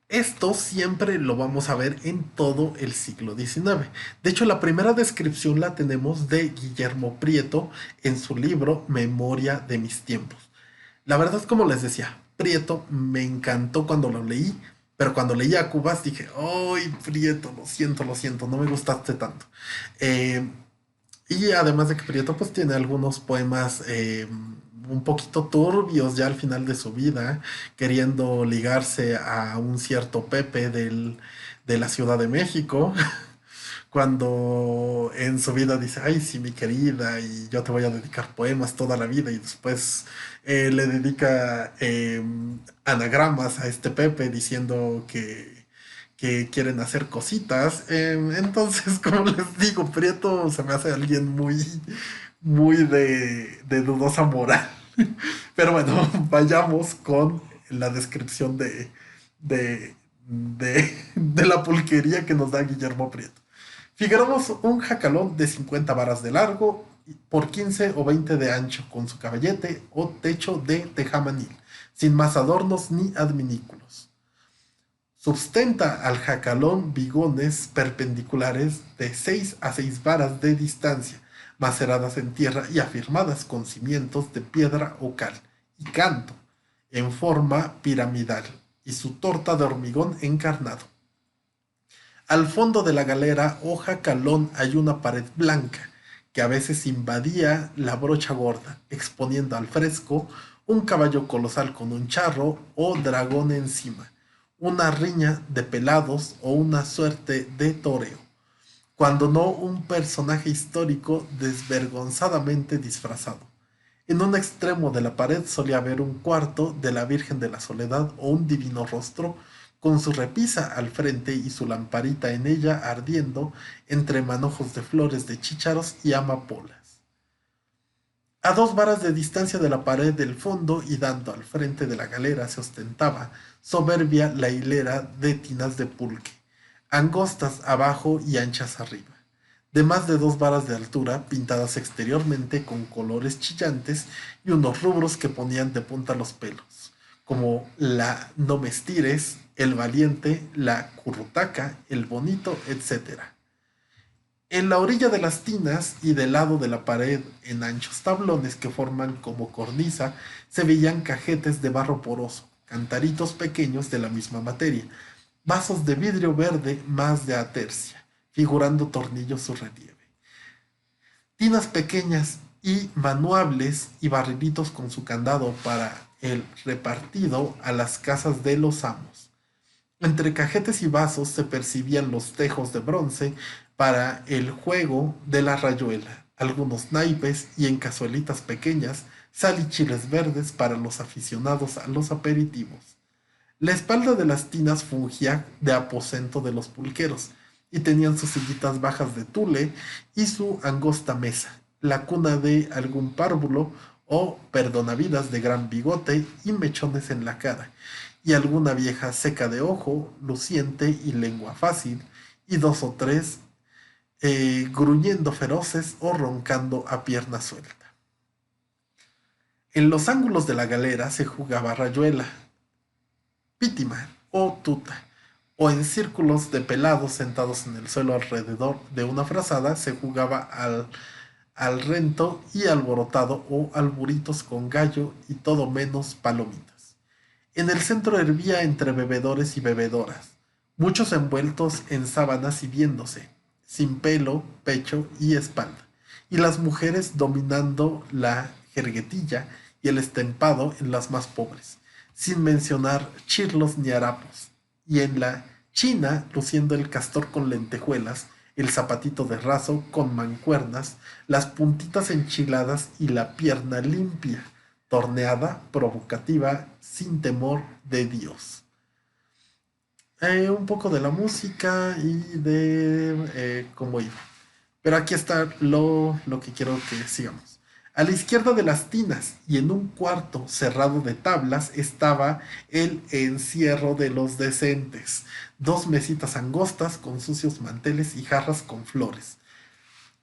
esto siempre lo vamos a ver en todo el siglo XIX. De hecho, la primera descripción la tenemos de Guillermo Prieto en su libro Memoria de mis tiempos. La verdad, como les decía, Prieto me encantó cuando lo leí, pero cuando leí a Cubas dije, ¡ay, Prieto! Lo siento, no me gustaste tanto. Eh, y además de que Prieto pues tiene algunos poemas un poquito turbios ya al final de su vida, queriendo ligarse a un cierto Pepe de la Ciudad de México, cuando en su vida dice, ay, sí, mi querida, y yo te voy a dedicar poemas toda la vida, y después le dedica anagramas a este Pepe diciendo que quieren hacer cositas. Entonces, como les digo, Prieto se me hace alguien muy de dudosa moral. Pero bueno, vayamos con la descripción de la pulquería que nos da Guillermo Prieto. Figuramos un jacalón de 50 varas de largo por 15 o 20 de ancho, con su caballete o techo de tejamanil, sin más adornos ni adminículos. Sustenta al jacalón bigones perpendiculares de 6 a 6 varas de distancia, maceradas en tierra y afirmadas con cimientos de piedra o cal, y canto, en forma piramidal, y su torta de hormigón encarnado. Al fondo de la galera o jacalón hay una pared blanca, que a veces invadía la brocha gorda, exponiendo al fresco un caballo colosal con un charro o dragón encima, una riña de pelados o una suerte de toreo, cuando no un personaje histórico desvergonzadamente disfrazado. En un extremo de la pared solía haber un cuarto de la Virgen de la Soledad o un divino rostro, con su repisa al frente y su lamparita en ella ardiendo entre manojos de flores de chícharos y amapolas. A 2 varas de distancia de la pared del fondo y dando al frente de la galera se ostentaba soberbia la hilera de tinas de pulque, angostas abajo y anchas arriba, de más de 2 varas de altura, pintadas exteriormente con colores chillantes y unos rubros que ponían de punta los pelos, como la no me estires, el valiente, la currutaca, el bonito, etcétera. En la orilla de las tinas y del lado de la pared, en anchos tablones que forman como cornisa, se veían cajetes de barro poroso, cantaritos pequeños de la misma materia, vasos de vidrio verde más de atercia, figurando tornillos su relieve, tinas pequeñas y manuables y barrilitos con su candado para el repartido a las casas de los amos. Entre cajetes y vasos se percibían los tejos de bronce para el juego de la rayuela, algunos naipes y en cazuelitas pequeñas sal y chiles verdes para los aficionados a los aperitivos. La espalda de las tinas fungía de aposento de los pulqueros y tenían sus sillitas bajas de tule y su angosta mesa, la cuna de algún párvulo o perdonavidas de gran bigote y mechones en la cara, y alguna vieja seca de ojo, luciente y lengua fácil, y 2 o 3 gruñendo feroces o roncando a pierna suelta. En los ángulos de la galera se jugaba rayuela, pítima o tuta, o en círculos de pelados sentados en el suelo alrededor de una frazada se jugaba al rento y alborotado o alburitos con gallo y todo menos palomitas. En el centro hervía entre bebedores y bebedoras, muchos envueltos en sábanas y viéndose, sin pelo, pecho y espalda, y las mujeres dominando la jerguetilla y el estempado en las más pobres, sin mencionar chirlos ni harapos. Y en la China, luciendo el castor con lentejuelas, el zapatito de raso con mancuernas, las puntitas enchiladas y la pierna limpia, torneada, provocativa, sin temor de Dios. Un poco de la música y de cómo iba. Pero aquí está lo que quiero que sigamos. A la izquierda de las tinas y en un cuarto cerrado de tablas estaba el encierro de los decentes. Dos mesitas angostas con sucios manteles y jarras con flores.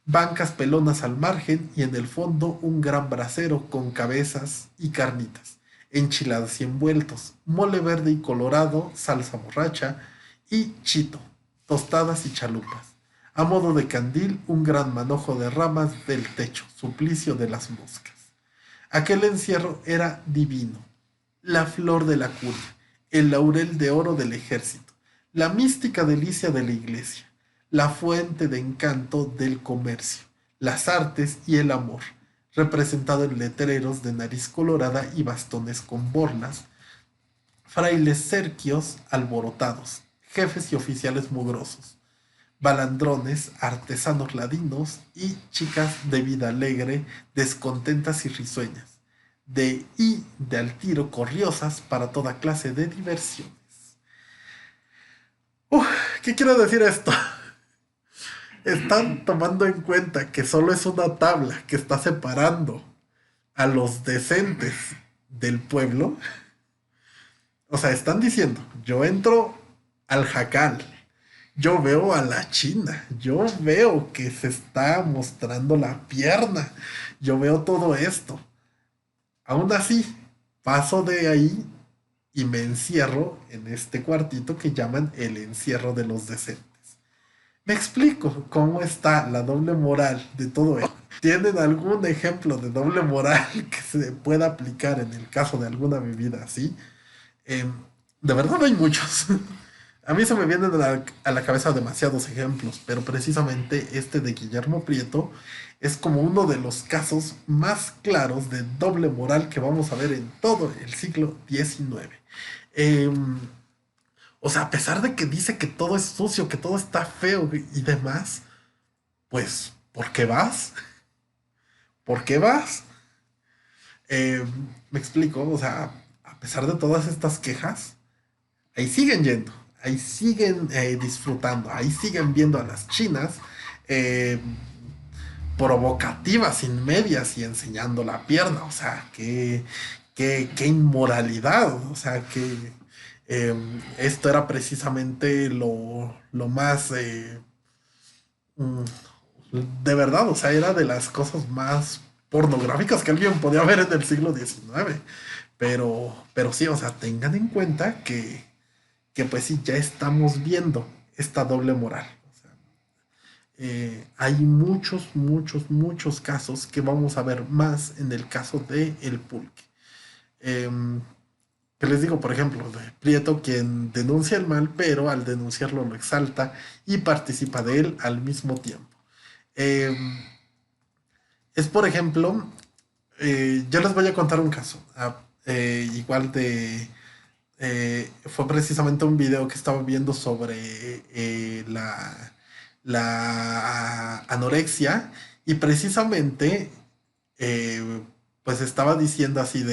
Bancas pelonas al margen y en el fondo un gran brasero con cabezas y carnitas, enchiladas y envueltos, mole verde y colorado, salsa borracha y chito, tostadas y chalupas. A modo de candil, un gran manojo de ramas del techo, suplicio de las moscas. Aquel encierro era divino, la flor de la cuna, el laurel de oro del ejército, la mística delicia de la iglesia, la fuente de encanto del comercio, las artes y el amor, representado en letreros de nariz colorada y bastones con borlas, frailes cerquios alborotados, jefes y oficiales mugrosos, balandrones, artesanos ladinos y chicas de vida alegre, descontentas y risueñas, de al tiro corriosas para toda clase de diversión. ¿Qué quiero decir esto? Están tomando en cuenta que solo es una tabla que está separando a los decentes del pueblo. O sea, están diciendo, yo entro al jacal, yo veo a la china, yo veo que se está mostrando la pierna, yo veo todo esto. Aún así, paso de ahí y me encierro en este cuartito que llaman el encierro de los decentes. Me explico cómo está la doble moral de todo esto. ¿Tienen algún ejemplo de doble moral que se pueda aplicar en el caso de alguna bebida así? Eh, de verdad hay muchos. A mí se me vienen a la cabeza demasiados ejemplos, pero precisamente este de Guillermo Prieto es como uno de los casos más claros de doble moral que vamos a ver en todo el siglo XIX. Eh, o sea, a pesar de que dice que todo es sucio, que todo está feo y demás, pues, ¿por qué vas? ¿Por qué vas? Eh, Me explico, o sea, a pesar de todas estas quejas, ahí siguen yendo, ahí siguen disfrutando, ahí siguen viendo a las chinas eh, provocativas, sin medias y enseñando la pierna, o sea, qué inmoralidad, o sea, que esto era precisamente lo más mm, de verdad, o sea, era de las cosas más pornográficas que alguien podía ver en el siglo XIX. Pero sí, o sea, tengan en cuenta que pues sí, ya estamos viendo esta doble moral. O sea, hay muchos, muchos, muchos casos que vamos a ver más en el caso de el pulque. Em, que les digo, por ejemplo, de Prieto, quien denuncia el mal, pero al denunciarlo lo exalta y participa de él al mismo tiempo. Em, es, por ejemplo, yo les voy a contar un caso, igual fue precisamente un video que estaba viendo sobre la anorexia y precisamente pues estaba diciendo así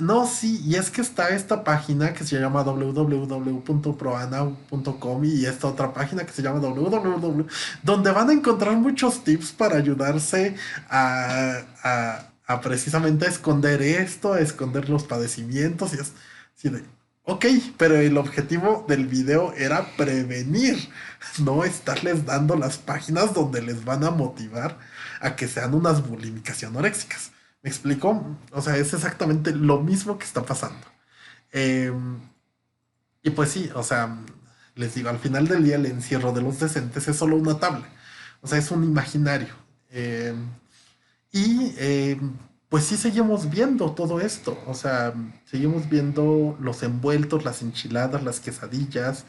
no, sí, y es que está esta página que se llama www.proana.com y esta otra página que se llama www, donde van a encontrar muchos tips para ayudarse a precisamente a esconder esto, a esconder los padecimientos y es así de, ok, pero el objetivo del video era prevenir, no estarles dando las páginas donde les van a motivar a que sean unas bulímicas y anoréxicas. ¿Me explico? O sea, es exactamente lo mismo que está pasando. Eh, y pues sí, o sea, les digo, al final del día el encierro de los decentes es solo una tabla. O sea, es un imaginario. Eh, y pues sí seguimos viendo todo esto. O sea, seguimos viendo los envueltos, las enchiladas, las quesadillas.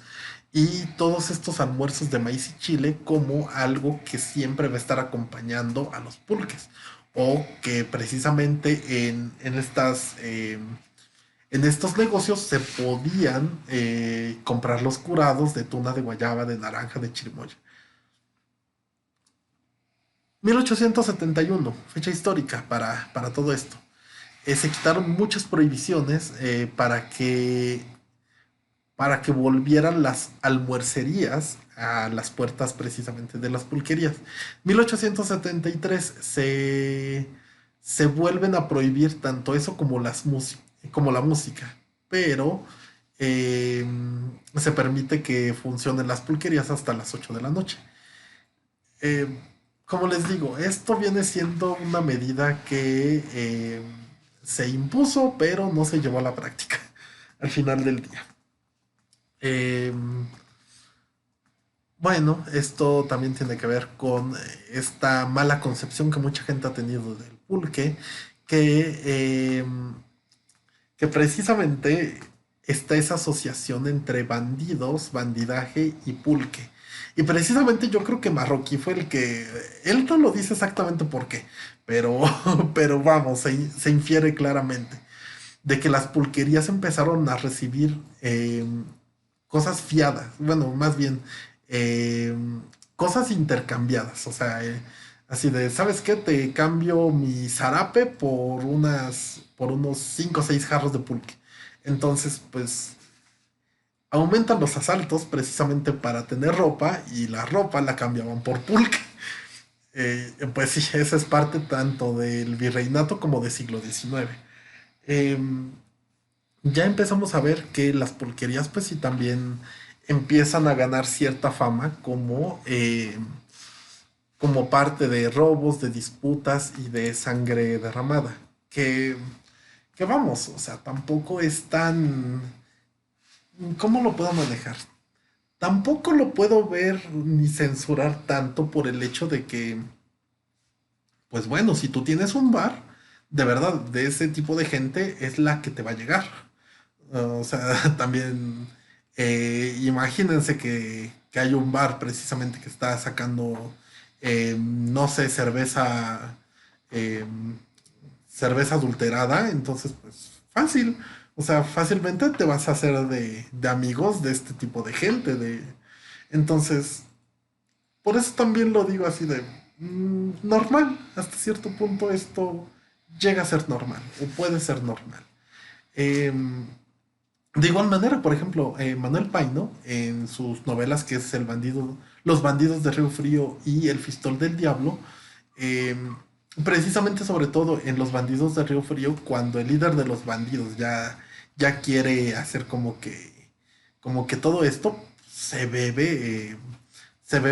y todos estos almuerzos de maíz y chile como algo que siempre va a estar acompañando a los pulques. O que precisamente en estos negocios se podían comprar los curados de tuna, de guayaba, de naranja, de chirimoya. 1871, fecha histórica para todo esto. Se quitaron muchas prohibiciones para que volvieran las almuercerías a las puertas precisamente de las pulquerías. 1873 se vuelven a prohibir tanto eso como, como la música, pero eh, se permite que funcionen las pulquerías hasta las 8 de la noche. Eh, como les digo, esto viene siendo una medida que se impuso, pero no se llevó a la práctica al final del día. Eh, bueno, esto también tiene que ver con esta mala concepción que mucha gente ha tenido del pulque, que, eh, que precisamente está esa asociación entre bandidos, bandidaje y pulque. Y precisamente yo creo que Marroquí fue el que, él no lo dice exactamente por qué, pero, pero vamos, se infiere claramente de que las pulquerías empezaron a recibir cosas fiadas, bueno, más bien eh, cosas intercambiadas, o sea, así de, ¿sabes qué? Te cambio mi zarape por unos 5 o 6 jarros de pulque. Entonces, pues aumentan los asaltos precisamente para tener ropa y la ropa la cambiaban por pulque. Pues sí, esa es parte tanto del virreinato como del siglo XIX. Eh, ya empezamos a ver que las pulquerías pues sí también empiezan a ganar cierta fama como parte de robos, de disputas y de sangre derramada. Que vamos, o sea, tampoco es tan... ¿Cómo lo puedo manejar? Tampoco lo puedo ver ni censurar tanto por el hecho de que, pues bueno, si tú tienes un bar, de verdad, de ese tipo de gente es la que te va a llegar. O sea, también imagínense que hay un bar precisamente que está sacando, no sé, eh, cerveza adulterada, entonces pues fácil. O sea, fácilmente te vas a hacer de amigos de este tipo de gente. Entonces, por eso también lo digo así de normal. Hasta cierto punto esto llega a ser normal o puede ser normal. Em, de igual manera, por ejemplo, Manuel Paino, en sus novelas que es El bandido, Los bandidos de Río Frío y El Fistol del Diablo, eh, precisamente sobre todo en Los bandidos de Río Frío, cuando el líder de los bandidos ya quiere hacer como que todo esto se bebe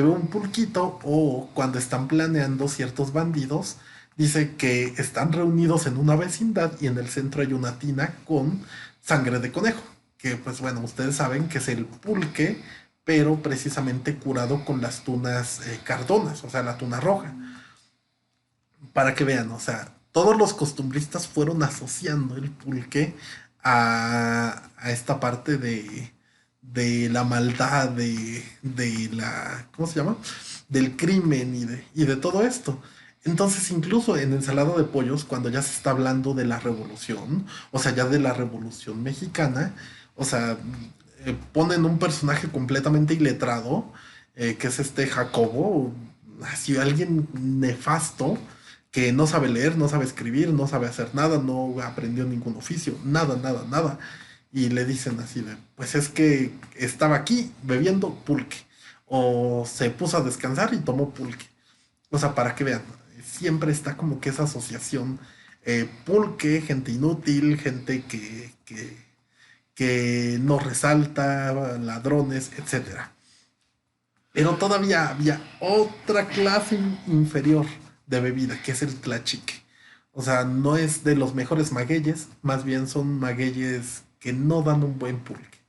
un pulquito o cuando están planeando ciertos bandidos, dice que están reunidos en una vecindad y en el centro hay una tina con sangre de conejo, que pues bueno, ustedes saben que es el pulque, pero precisamente curado con las tunas cardonas, o sea, la tuna roja, para que vean, o sea, todos los costumbristas fueron asociando el pulque a esta parte de la maldad, ¿cómo se llama? Del crimen y de todo esto. Entonces, incluso en Ensalada de Pollos, cuando ya se está hablando de la revolución, o sea, ya de la revolución mexicana, o sea, ponen un personaje completamente iletrado, que es este Jacobo, así alguien nefasto, que no sabe leer, no sabe escribir, no sabe hacer nada, no aprendió ningún oficio, nada, nada, nada. Y le dicen así de, pues es que estaba aquí bebiendo pulque. O se puso a descansar y tomó pulque. O sea, para que vean, siempre está como que esa asociación pulque, gente inútil, gente que no resalta, ladrones, etcétera. Pero todavía había otra clase inferior de bebida, que es el tlachique. O sea, no es de los mejores magueyes, más bien son magueyes que no dan un buen pulque.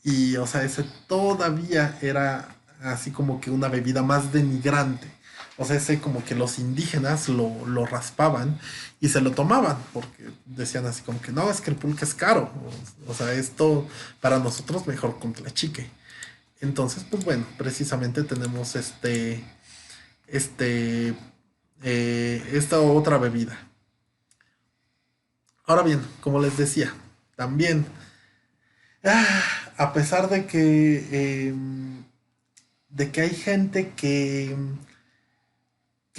Y, o sea, ese todavía era así como que una bebida más denigrante. O sea, ese como que los indígenas lo raspaban y se lo tomaban, porque decían así como que no, es que el pulque es caro. O sea, esto para nosotros mejor con tlachique. Entonces, pues bueno, precisamente tenemos este, esta otra bebida. Ahora bien, como les decía, también, ah, a pesar de que hay gente que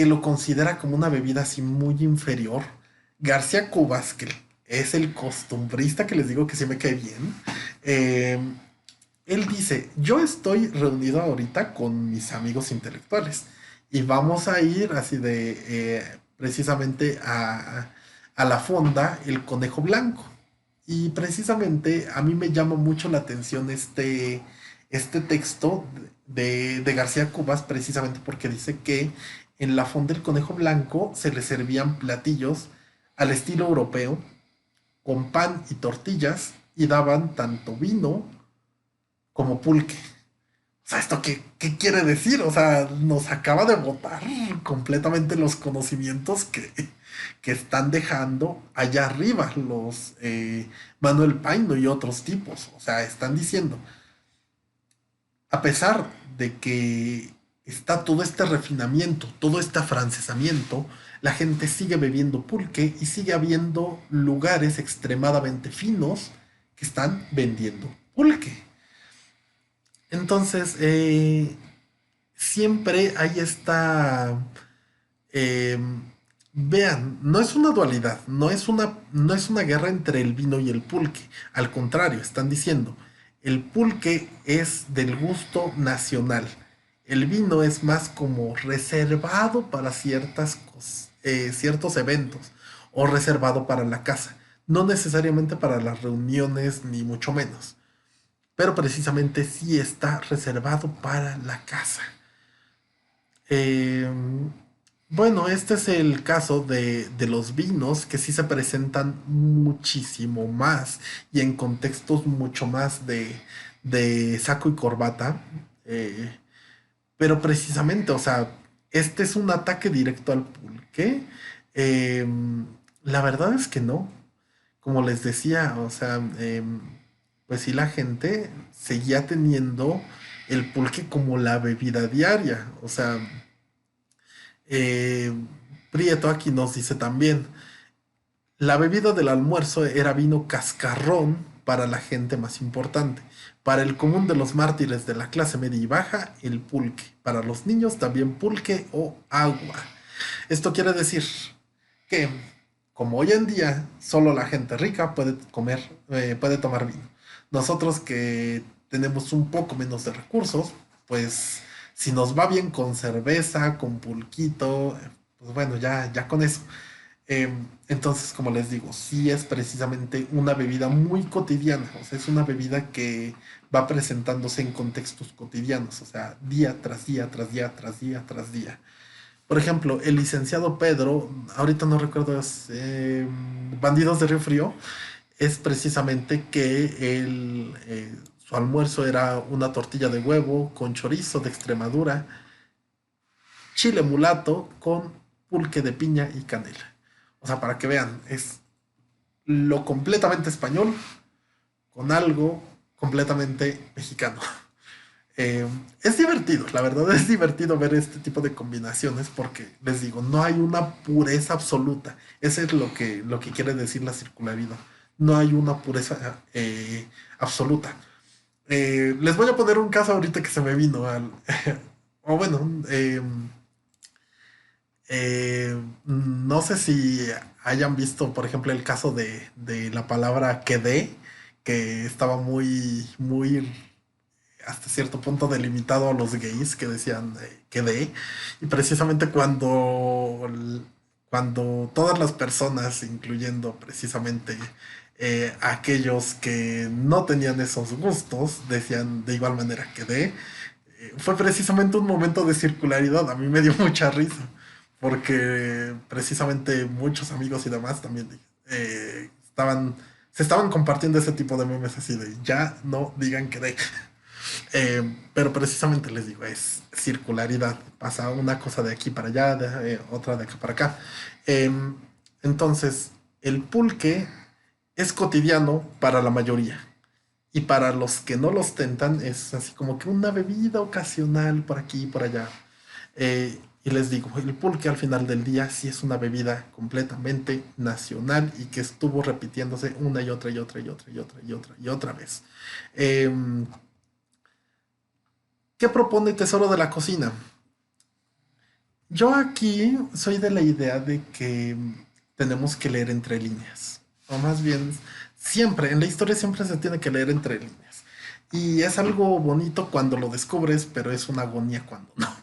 lo considera como una bebida así muy inferior, García Cubas, que es el costumbrista que les digo que sí me cae bien, eh, él dice, yo estoy reunido ahorita con mis amigos intelectuales y vamos a ir así precisamente a la fonda El Conejo Blanco. Y precisamente a mí me llama mucho la atención este texto de García Cubas, precisamente porque dice que en la fonda del Conejo Blanco se le servían platillos al estilo europeo, con pan y tortillas, y daban tanto vino como pulque. O sea, ¿esto qué quiere decir? O sea, nos acaba de botar completamente los conocimientos que están dejando allá arriba los Manuel Paino y otros tipos. O sea, están diciendo, a pesar de que está todo este refinamiento, todo este afrancesamiento, la gente sigue bebiendo pulque y sigue habiendo lugares extremadamente finos que están vendiendo pulque. Entonces, siempre hay eh, vean, no es una dualidad, no es una guerra entre el vino y el pulque. Al contrario, están diciendo, el pulque es del gusto nacional. El vino es más como reservado para ciertos eventos o reservado para la casa. No necesariamente para las reuniones, ni mucho menos. Pero precisamente sí está reservado para la casa. Eh, bueno, este es el caso de los vinos que sí se presentan muchísimo más y en contextos mucho más de saco y corbata. eh, pero precisamente, o sea, este es un ataque directo al pulque. Eh, la verdad es que no. Como les decía, o sea, pues sí la gente seguía teniendo el pulque como la bebida diaria. O sea, eh, Prieto aquí nos dice también, la bebida del almuerzo era vino cascarrón para la gente más importante. Para el común de los mártires de la clase media y baja, el pulque. Para los niños también pulque o agua. Esto quiere decir que, como hoy en día solo la gente rica puede puede tomar vino. Nosotros que tenemos un poco menos de recursos, pues si nos va bien con cerveza, con pulquito, pues bueno, ya con eso. Entonces, como les digo, sí es precisamente una bebida muy cotidiana, o sea, es una bebida que va presentándose en contextos cotidianos, o sea, día tras día, tras día, tras día, tras día. Por ejemplo, el licenciado Pedro, ahorita no recuerdo, Bandidos de Río Frío, es precisamente que su almuerzo era una tortilla de huevo con chorizo de Extremadura, chile mulato con pulque de piña y canela. O sea, para que vean, es lo completamente español con algo completamente mexicano. Es divertido, la verdad es divertido ver este tipo de combinaciones porque les digo, no hay una pureza absoluta. Eso es lo que quiere decir la circularidad. No hay una pureza absoluta. Les voy a poner un caso ahorita que se me vino o bueno, no sé si hayan visto, por ejemplo, el caso de la palabra quedé, que estaba muy hasta cierto punto delimitado a los gays que decían quedé. Y precisamente cuando todas las personas, incluyendo precisamente aquellos que no tenían esos gustos, decían de igual manera quedé, fue precisamente un momento de circularidad. A mí me dio mucha risa, porque precisamente muchos amigos y demás también se estaban compartiendo ese tipo de memes así de ya no digan que de. Pero precisamente les digo, es circularidad. Pasa una cosa de aquí para allá, otra de acá para acá. Em, entonces, el pulque es cotidiano para la mayoría Y para los que no los tentan, es así como que una bebida ocasional por aquí y por allá. Y les digo, el pulque al final del día sí es una bebida completamente nacional y que estuvo repitiéndose una y otra y otra y otra y otra y otra y otra vez. Em, ¿Qué propone Tesoro de la Cocina? Yo aquí soy de la idea de que tenemos que leer entre líneas. O más bien, siempre, en la historia siempre se tiene que leer entre líneas. Y es algo bonito cuando lo descubres, pero es una agonía cuando no.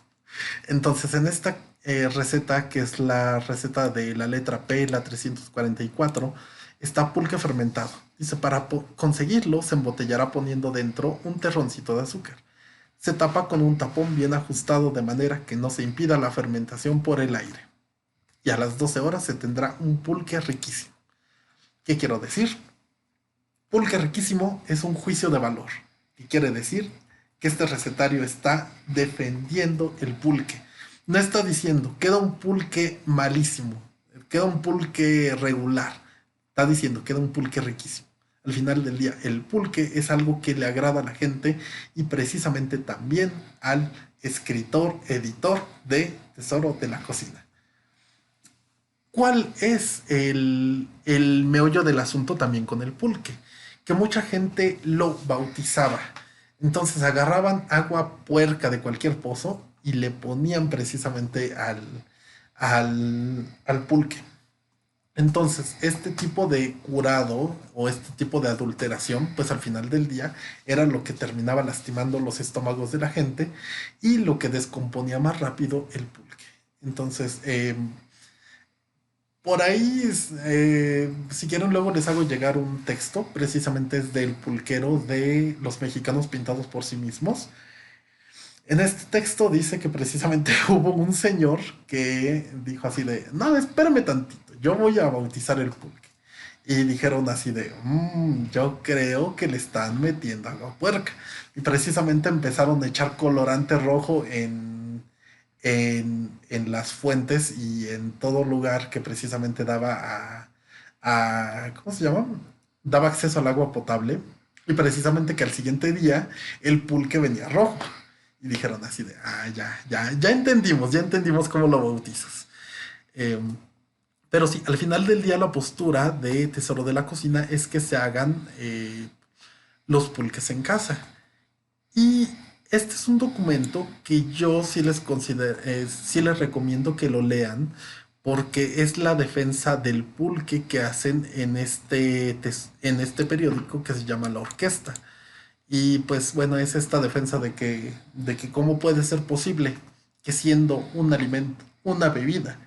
Entonces, en esta receta, que es la receta de la letra P, la 344, está pulque fermentado. Dice, para conseguirlo, se embotellará poniendo dentro un terroncito de azúcar. Se tapa con un tapón bien ajustado de manera que no se impida la fermentación por el aire. Y a las 12 horas se tendrá un pulque riquísimo. ¿Qué quiero decir? Pulque riquísimo es un juicio de valor. ¿Qué quiere decir? Que este recetario está defendiendo el pulque. No está diciendo, queda un pulque malísimo, queda un pulque regular. Está diciendo, queda un pulque riquísimo. Al final del día, el pulque es algo que le agrada a la gente y precisamente también al escritor, editor de Tesoro de la Cocina. ¿Cuál es el meollo del asunto también con el pulque? Que mucha gente lo bautizaba. Entonces agarraban agua puerca de cualquier pozo y le ponían precisamente al pulque. Entonces, este tipo de curado o este tipo de adulteración, pues al final del día era lo que terminaba lastimando los estómagos de la gente y lo que descomponía más rápido el pulque. Entonces, por ahí, si quieren, luego les hago llegar un texto, precisamente es del pulquero de los mexicanos pintados por sí mismos. En este texto dice que precisamente hubo un señor que dijo así de, no, espérame tantito, yo voy a bautizar el pulque. Y dijeron así de, yo creo que le están metiendo agua puerca. Y precisamente empezaron a echar colorante rojo en las fuentes y en todo lugar que precisamente daba ¿cómo se llama? Daba acceso al agua potable. Y precisamente que al siguiente día el pulque venía rojo. Y dijeron así de, ya entendimos cómo lo bautizas. Em, pero sí, al final del día la postura de Tesoro de la Cocina es que se hagan los pulques en casa. Y este es un documento que yo sí les sí les recomiendo que lo lean porque es la defensa del pulque que hacen en este periódico que se llama La Orquesta. Y pues bueno, es esta defensa de que cómo puede ser posible que siendo un alimento, una bebida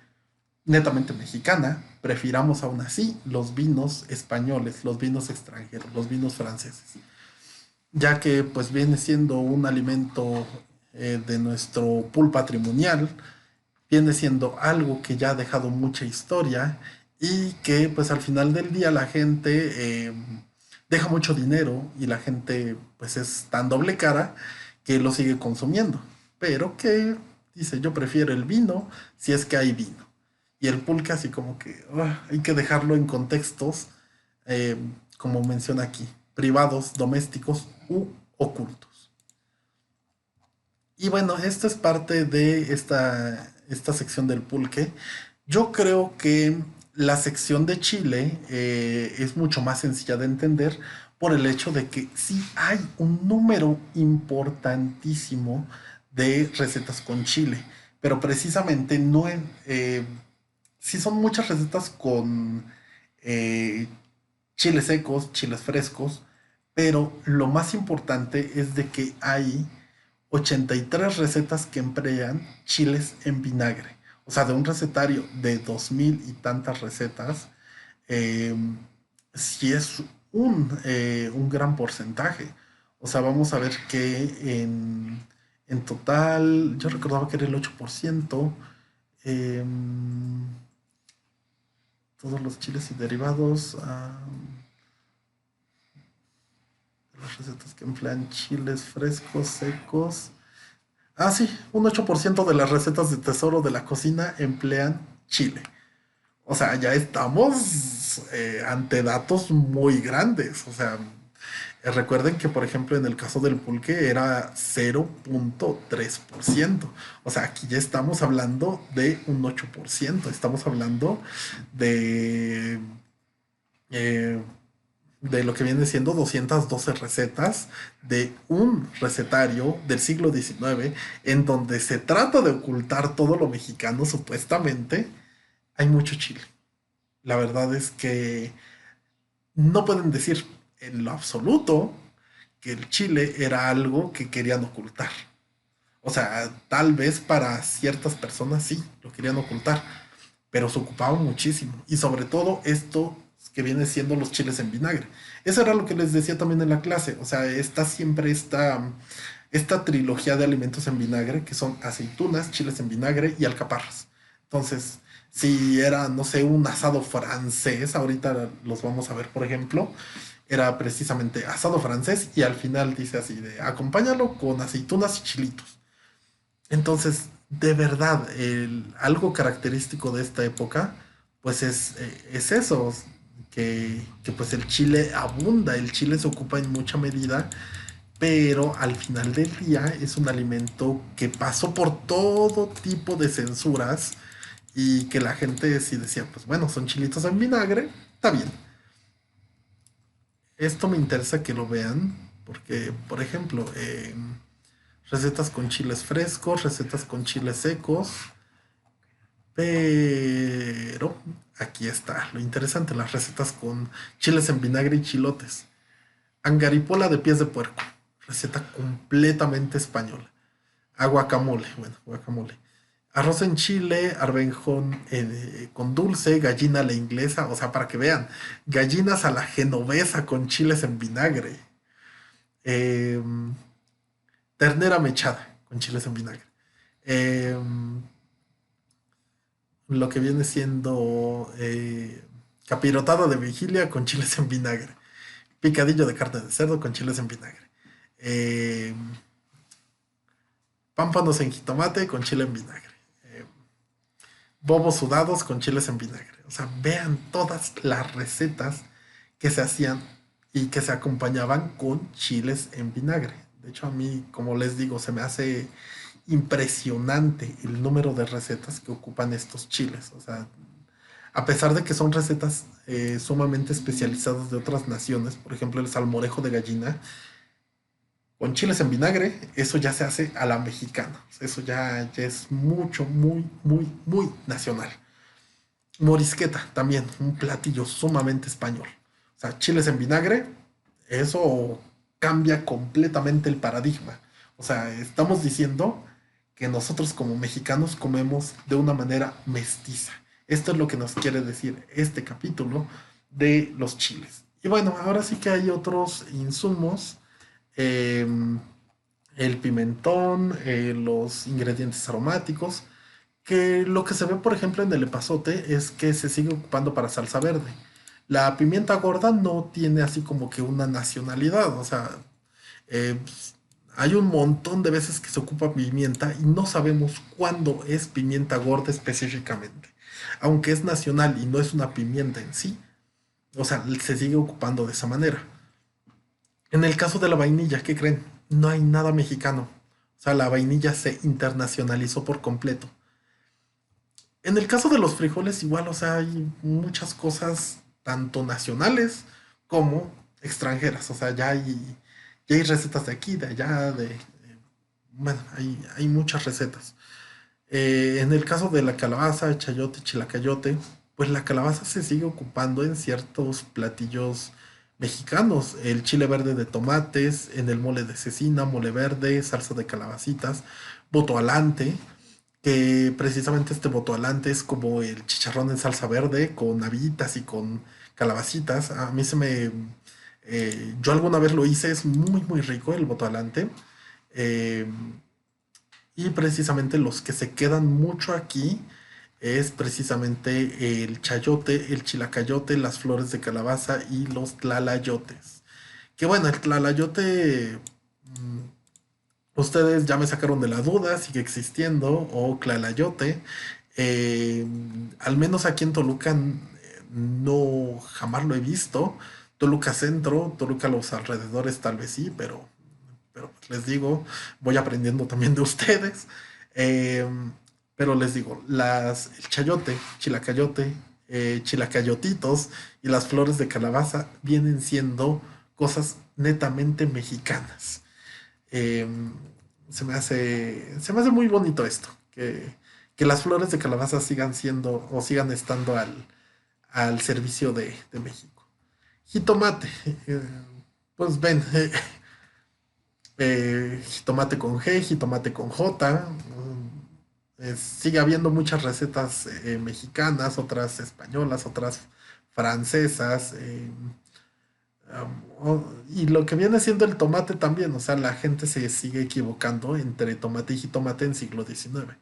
netamente mexicana, prefiramos aún así los vinos españoles, los vinos extranjeros, los vinos franceses, ya que pues viene siendo un alimento de nuestro pool patrimonial, viene siendo algo que ya ha dejado mucha historia y que pues al final del día la gente deja mucho dinero y la gente pues es tan doble cara que lo sigue consumiendo, pero que dice yo prefiero el vino si es que hay vino. Y el pulque así como que hay que dejarlo en contextos, eh, como menciona aquí, privados, domésticos u ocultos. Y bueno, esto es parte de esta sección del pulque. Yo creo que la sección de Chile es mucho más sencilla de entender por el hecho de que sí hay un número importantísimo de recetas con chile, pero precisamente no sí son muchas recetas con eh, chiles secos, chiles frescos, pero lo más importante es de que hay 83 recetas que emplean chiles en vinagre. O sea, de un recetario de 2000 y tantas recetas, eh, sí es un gran porcentaje. O sea, vamos a ver que en total, yo recordaba que era el 8%, eh, todos los chiles y derivados, las recetas que emplean chiles frescos, secos. Ah, sí, un 8% de las recetas de Tesoro de la Cocina emplean chile. O sea, ya estamos ante datos muy grandes. O sea, Recuerden que, por ejemplo, en el caso del pulque era 0.3%. O sea, aquí ya estamos hablando de un 8%. Estamos hablando de, eh, de lo que viene siendo 212 recetas de un recetario del siglo XIX, en donde se trata de ocultar todo lo mexicano, supuestamente. Hay mucho chile. La verdad es que no pueden decir en lo absoluto que el chile era algo que querían ocultar. O sea, tal vez para ciertas personas sí, lo querían ocultar, pero se ocupaba muchísimo. Y sobre todo esto que viene siendo los chiles en vinagre. Eso era lo que les decía también en la clase. O sea, está siempre esta trilogía de alimentos en vinagre, que son aceitunas, chiles en vinagre y alcaparras. Entonces, si era, no sé, un asado francés, ahorita los vamos a ver, por ejemplo, era precisamente asado francés y al final dice así de acompáñalo con aceitunas y chilitos. Entonces, de verdad, algo característico de esta época, pues es eso, que pues el chile abunda, el chile se ocupa en mucha medida, pero al final del día es un alimento que pasó por todo tipo de censuras y que la gente sí decía, pues bueno, son chilitos en vinagre, está bien. Esto me interesa que lo vean, porque, por ejemplo, recetas con chiles frescos, recetas con chiles secos, pero aquí está lo interesante, las recetas con chiles en vinagre y chilotes. Angaripola de pies de puerco, receta completamente española. Aguacamole, bueno, guacamole. Arroz en chile, arvejón con dulce, gallina a la inglesa, o sea, para que vean, gallinas a la genovesa con chiles en vinagre. Eh, Ternera mechada con chiles en vinagre. Eh, lo que viene siendo capirotada de vigilia con chiles en vinagre. Picadillo de carne de cerdo con chiles en vinagre. Eh, Pámpanos en jitomate con chile en vinagre. Eh, Bobos sudados con chiles en vinagre. O sea, vean todas las recetas que se hacían y que se acompañaban con chiles en vinagre. De hecho, a mí, como les digo, se me hace impresionante el número de recetas que ocupan estos chiles. O sea, a pesar de que son recetas sumamente especializadas de otras naciones, por ejemplo, el salmorejo de gallina, con chiles en vinagre, eso ya se hace a la mexicana. Eso ya es mucho, muy, muy, muy nacional. Morisqueta también, un platillo sumamente español. O sea, chiles en vinagre, eso cambia completamente el paradigma. O sea, estamos diciendo que nosotros como mexicanos comemos de una manera mestiza. Esto es lo que nos quiere decir este capítulo de los chiles. Y bueno, ahora sí que hay otros insumos. eh, el pimentón, los ingredientes aromáticos, que lo que se ve, por ejemplo, en el epazote es que se sigue ocupando para salsa verde. La pimienta gorda no tiene así como que una nacionalidad, o sea, eh, hay un montón de veces que se ocupa pimienta y no sabemos cuándo es pimienta gorda específicamente. Aunque es nacional y no es una pimienta en sí, o sea, se sigue ocupando de esa manera. En el caso de la vainilla, ¿qué creen? No hay nada mexicano. O sea, la vainilla se internacionalizó por completo. En el caso de los frijoles, igual, o sea, hay muchas cosas, tanto nacionales como extranjeras. O sea, ya hay recetas de aquí, de allá, bueno, hay muchas recetas. En el caso de la calabaza, chayote, chilacayote, pues la calabaza se sigue ocupando en ciertos platillos mexicanos. El chile verde de tomates, en el mole de cecina, mole verde, salsa de calabacitas, boto alante, que precisamente este botoalante es como el chicharrón en salsa verde con habitas y con calabacitas. A mí se me... yo alguna vez lo hice, es muy muy rico el botoalante. Eh, y precisamente los que se quedan mucho aquí es precisamente el chayote, el chilacayote, las flores de calabaza y los tlalayotes. Que bueno, el tlalayote... Ustedes ya me sacaron de la duda, sigue existiendo, o Clalayote. Al menos aquí en Toluca no jamás lo he visto. Toluca Centro, Toluca los alrededores tal vez sí, pero pues les digo, voy aprendiendo también de ustedes. Eh, pero les digo, el chayote, chilacayote, chilacayotitos y las flores de calabaza vienen siendo cosas netamente mexicanas. Eh, se me hace muy bonito esto, que las flores de calabaza sigan siendo o sigan estando al servicio de México. Jitomate, eh, pues ven, jitomate con G, jitomate con J. Sigue habiendo muchas recetas mexicanas, otras españolas, otras francesas. Y lo que viene siendo el tomate también, o sea, la gente se sigue equivocando entre tomate y jitomate en siglo XIX.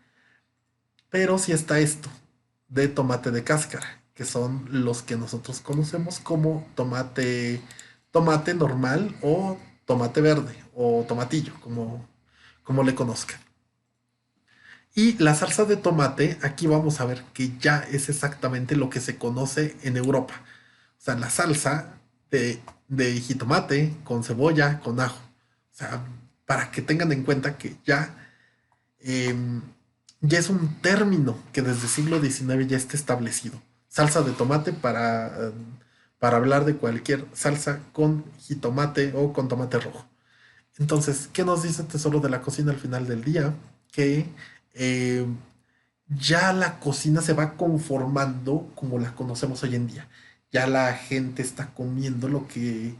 Pero sí está esto de tomate de cáscara, que son los que nosotros conocemos como tomate normal o tomate verde o tomatillo, como le conozcan. Y la salsa de tomate, aquí vamos a ver que ya es exactamente lo que se conoce en Europa. O sea, la salsa de jitomate con cebolla, con ajo. O sea, para que tengan en cuenta que eh, ya es un término que desde el siglo XIX ya está establecido. Salsa de tomate para hablar de cualquier salsa con jitomate o con tomate rojo. Entonces, ¿qué nos dice Tesoro de la Cocina al final del día? Que eh, ya la cocina se va conformando como la conocemos hoy en día. Ya la gente está comiendo lo que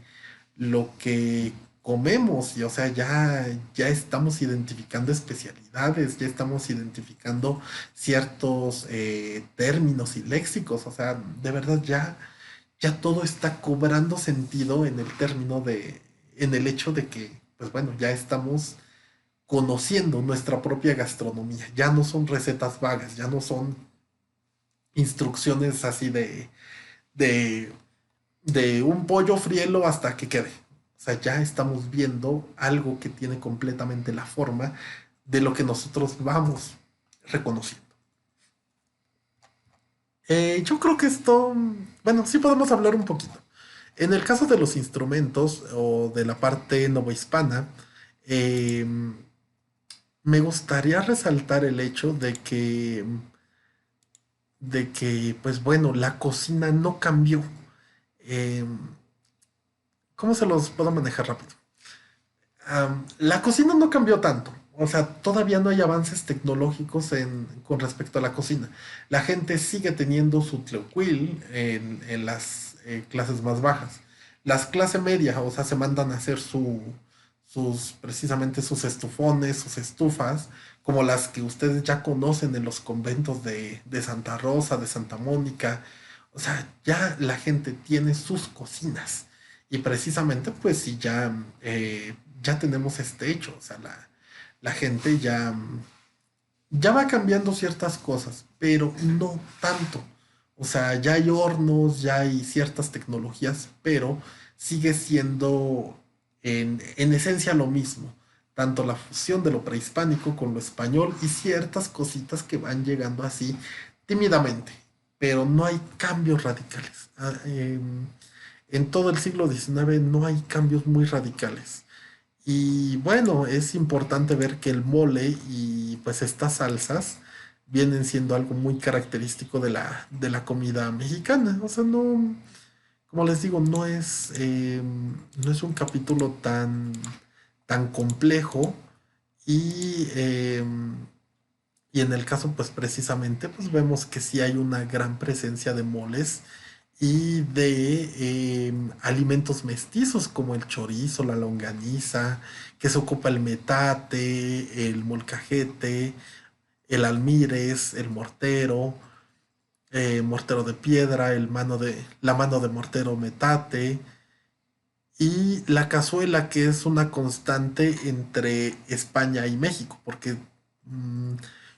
comemos y o sea, ya estamos identificando especialidades, ya estamos identificando ciertos términos y léxicos, o sea, de verdad ya todo está cobrando sentido en el en el hecho de que, pues bueno, ya estamos conociendo nuestra propia gastronomía. Ya no son recetas vagas, ya no son instrucciones así de, de un pollo frielo hasta que quede. O sea, ya estamos viendo algo que tiene completamente la forma de lo que nosotros vamos reconociendo. Yo creo que esto, bueno, sí podemos hablar un poquito. En el caso de los instrumentos o de la parte novohispana, eh, me gustaría resaltar el hecho de que, pues bueno, la cocina no cambió. Eh, ¿Cómo se los puedo manejar rápido? La cocina no cambió tanto. O sea, todavía no hay avances tecnológicos con respecto a la cocina. La gente sigue teniendo su tleuquil en las clases más bajas. Las clases media, o sea, se mandan a hacer precisamente sus estufones, sus estufas, como las que ustedes ya conocen en los conventos de Santa Rosa, de Santa Mónica. O sea, ya la gente tiene sus cocinas. Y precisamente, pues sí, ya tenemos este hecho. O sea, la gente ya va cambiando ciertas cosas, pero no tanto. O sea, ya hay hornos, ya hay ciertas tecnologías, pero sigue siendo en esencia lo mismo. Tanto la fusión de lo prehispánico con lo español y ciertas cositas que van llegando así tímidamente, pero no hay cambios radicales. En todo el siglo XIX no hay cambios muy radicales. Y bueno, es importante ver que el mole y pues estas salsas vienen siendo algo muy característico de la comida mexicana. O sea, no, como les digo, no es un capítulo tan complejo y en el caso pues precisamente pues vemos que sí hay una gran presencia de moles y de alimentos mestizos como el chorizo, la longaniza, que se ocupa el metate, el molcajete, el almírez, el mortero, mortero de piedra, la mano de mortero metate y la cazuela que es una constante entre España y México, porque mm,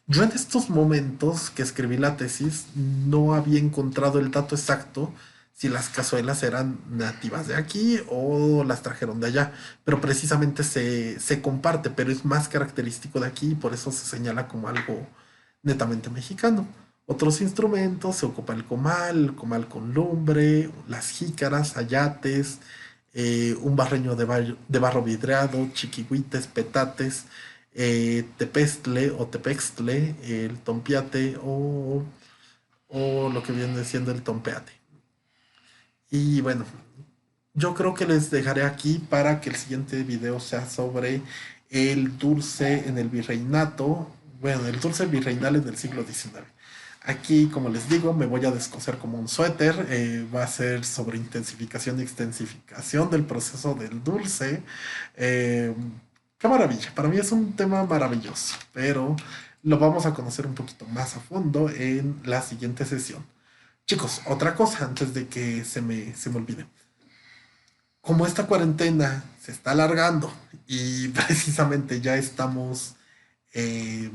yo en estos momentos que escribí la tesis no había encontrado el dato exacto si las cazuelas eran nativas de aquí o las trajeron de allá, pero precisamente se comparte, pero es más característico de aquí y por eso se señala como algo netamente mexicano. Otros instrumentos, se ocupa el comal con lumbre, las jícaras, ayates, un barreño de barro vidriado, chiquihuites, petates, tepestle o tepextle, el tompiate o lo que viene siendo el tompeate. Y bueno, yo creo que les dejaré aquí para que el siguiente video sea sobre el dulce en el virreinato, bueno, el dulce virreinal en el siglo XIX. Aquí, como les digo, me voy a descoser como un suéter. Va a ser sobre intensificación y extensificación del proceso del dulce. Eh, qué maravilla. Para mí es un tema maravilloso, pero lo vamos a conocer un poquito más a fondo en la siguiente sesión. Chicos, otra cosa antes de que se me olvide. Como esta cuarentena se está alargando y precisamente ya estamos, eh,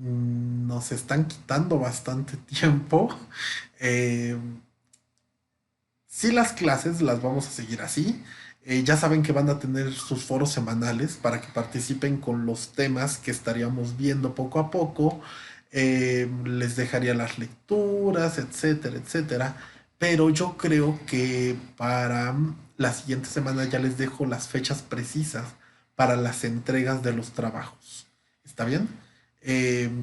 nos están quitando bastante tiempo, eh, sí las clases las vamos a seguir así. Ya saben que van a tener sus foros semanales para que participen con los temas que estaríamos viendo poco a poco. Les dejaría las lecturas, etcétera, etcétera. Pero yo creo que para la siguiente semana ya les dejo las fechas precisas para las entregas de los trabajos. ¿Está bien?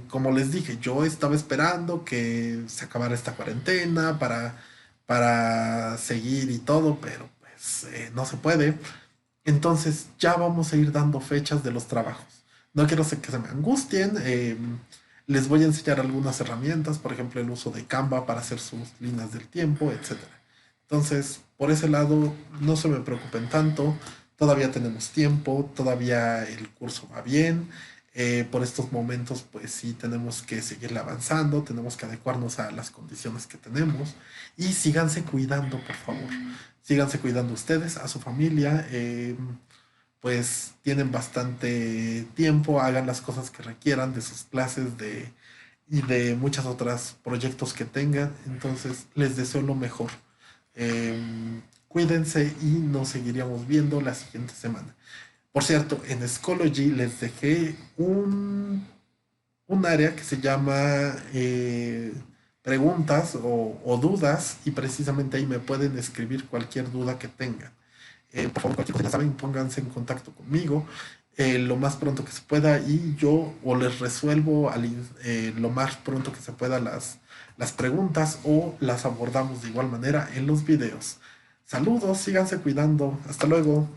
Como les dije, yo estaba esperando que se acabara esta cuarentena para seguir y todo, pero pues no se puede. Entonces ya vamos a ir dando fechas de los trabajos. No quiero que se me angustien. Les voy a enseñar algunas herramientas, por ejemplo, el uso de Canva para hacer sus líneas del tiempo, etcétera. Entonces, por ese lado, no se me preocupen tanto. Todavía tenemos tiempo, todavía el curso va bien. Por estos momentos, pues sí, tenemos que seguir avanzando, tenemos que adecuarnos a las condiciones que tenemos y síganse cuidando, por favor. Síganse cuidando ustedes, a su familia. Pues tienen bastante tiempo, hagan las cosas que requieran de sus clases y de muchas otras proyectos que tengan. Entonces, les deseo lo mejor. Cuídense y nos seguiríamos viendo la siguiente semana. Por cierto, en Schoology les dejé un área que se llama preguntas o dudas y precisamente ahí me pueden escribir cualquier duda que tengan. Por favor, cualquier cosa, ya saben, pónganse en contacto conmigo lo más pronto que se pueda y yo o les resuelvo lo más pronto que se pueda las preguntas o las abordamos de igual manera en los videos. Saludos, síganse cuidando. Hasta luego.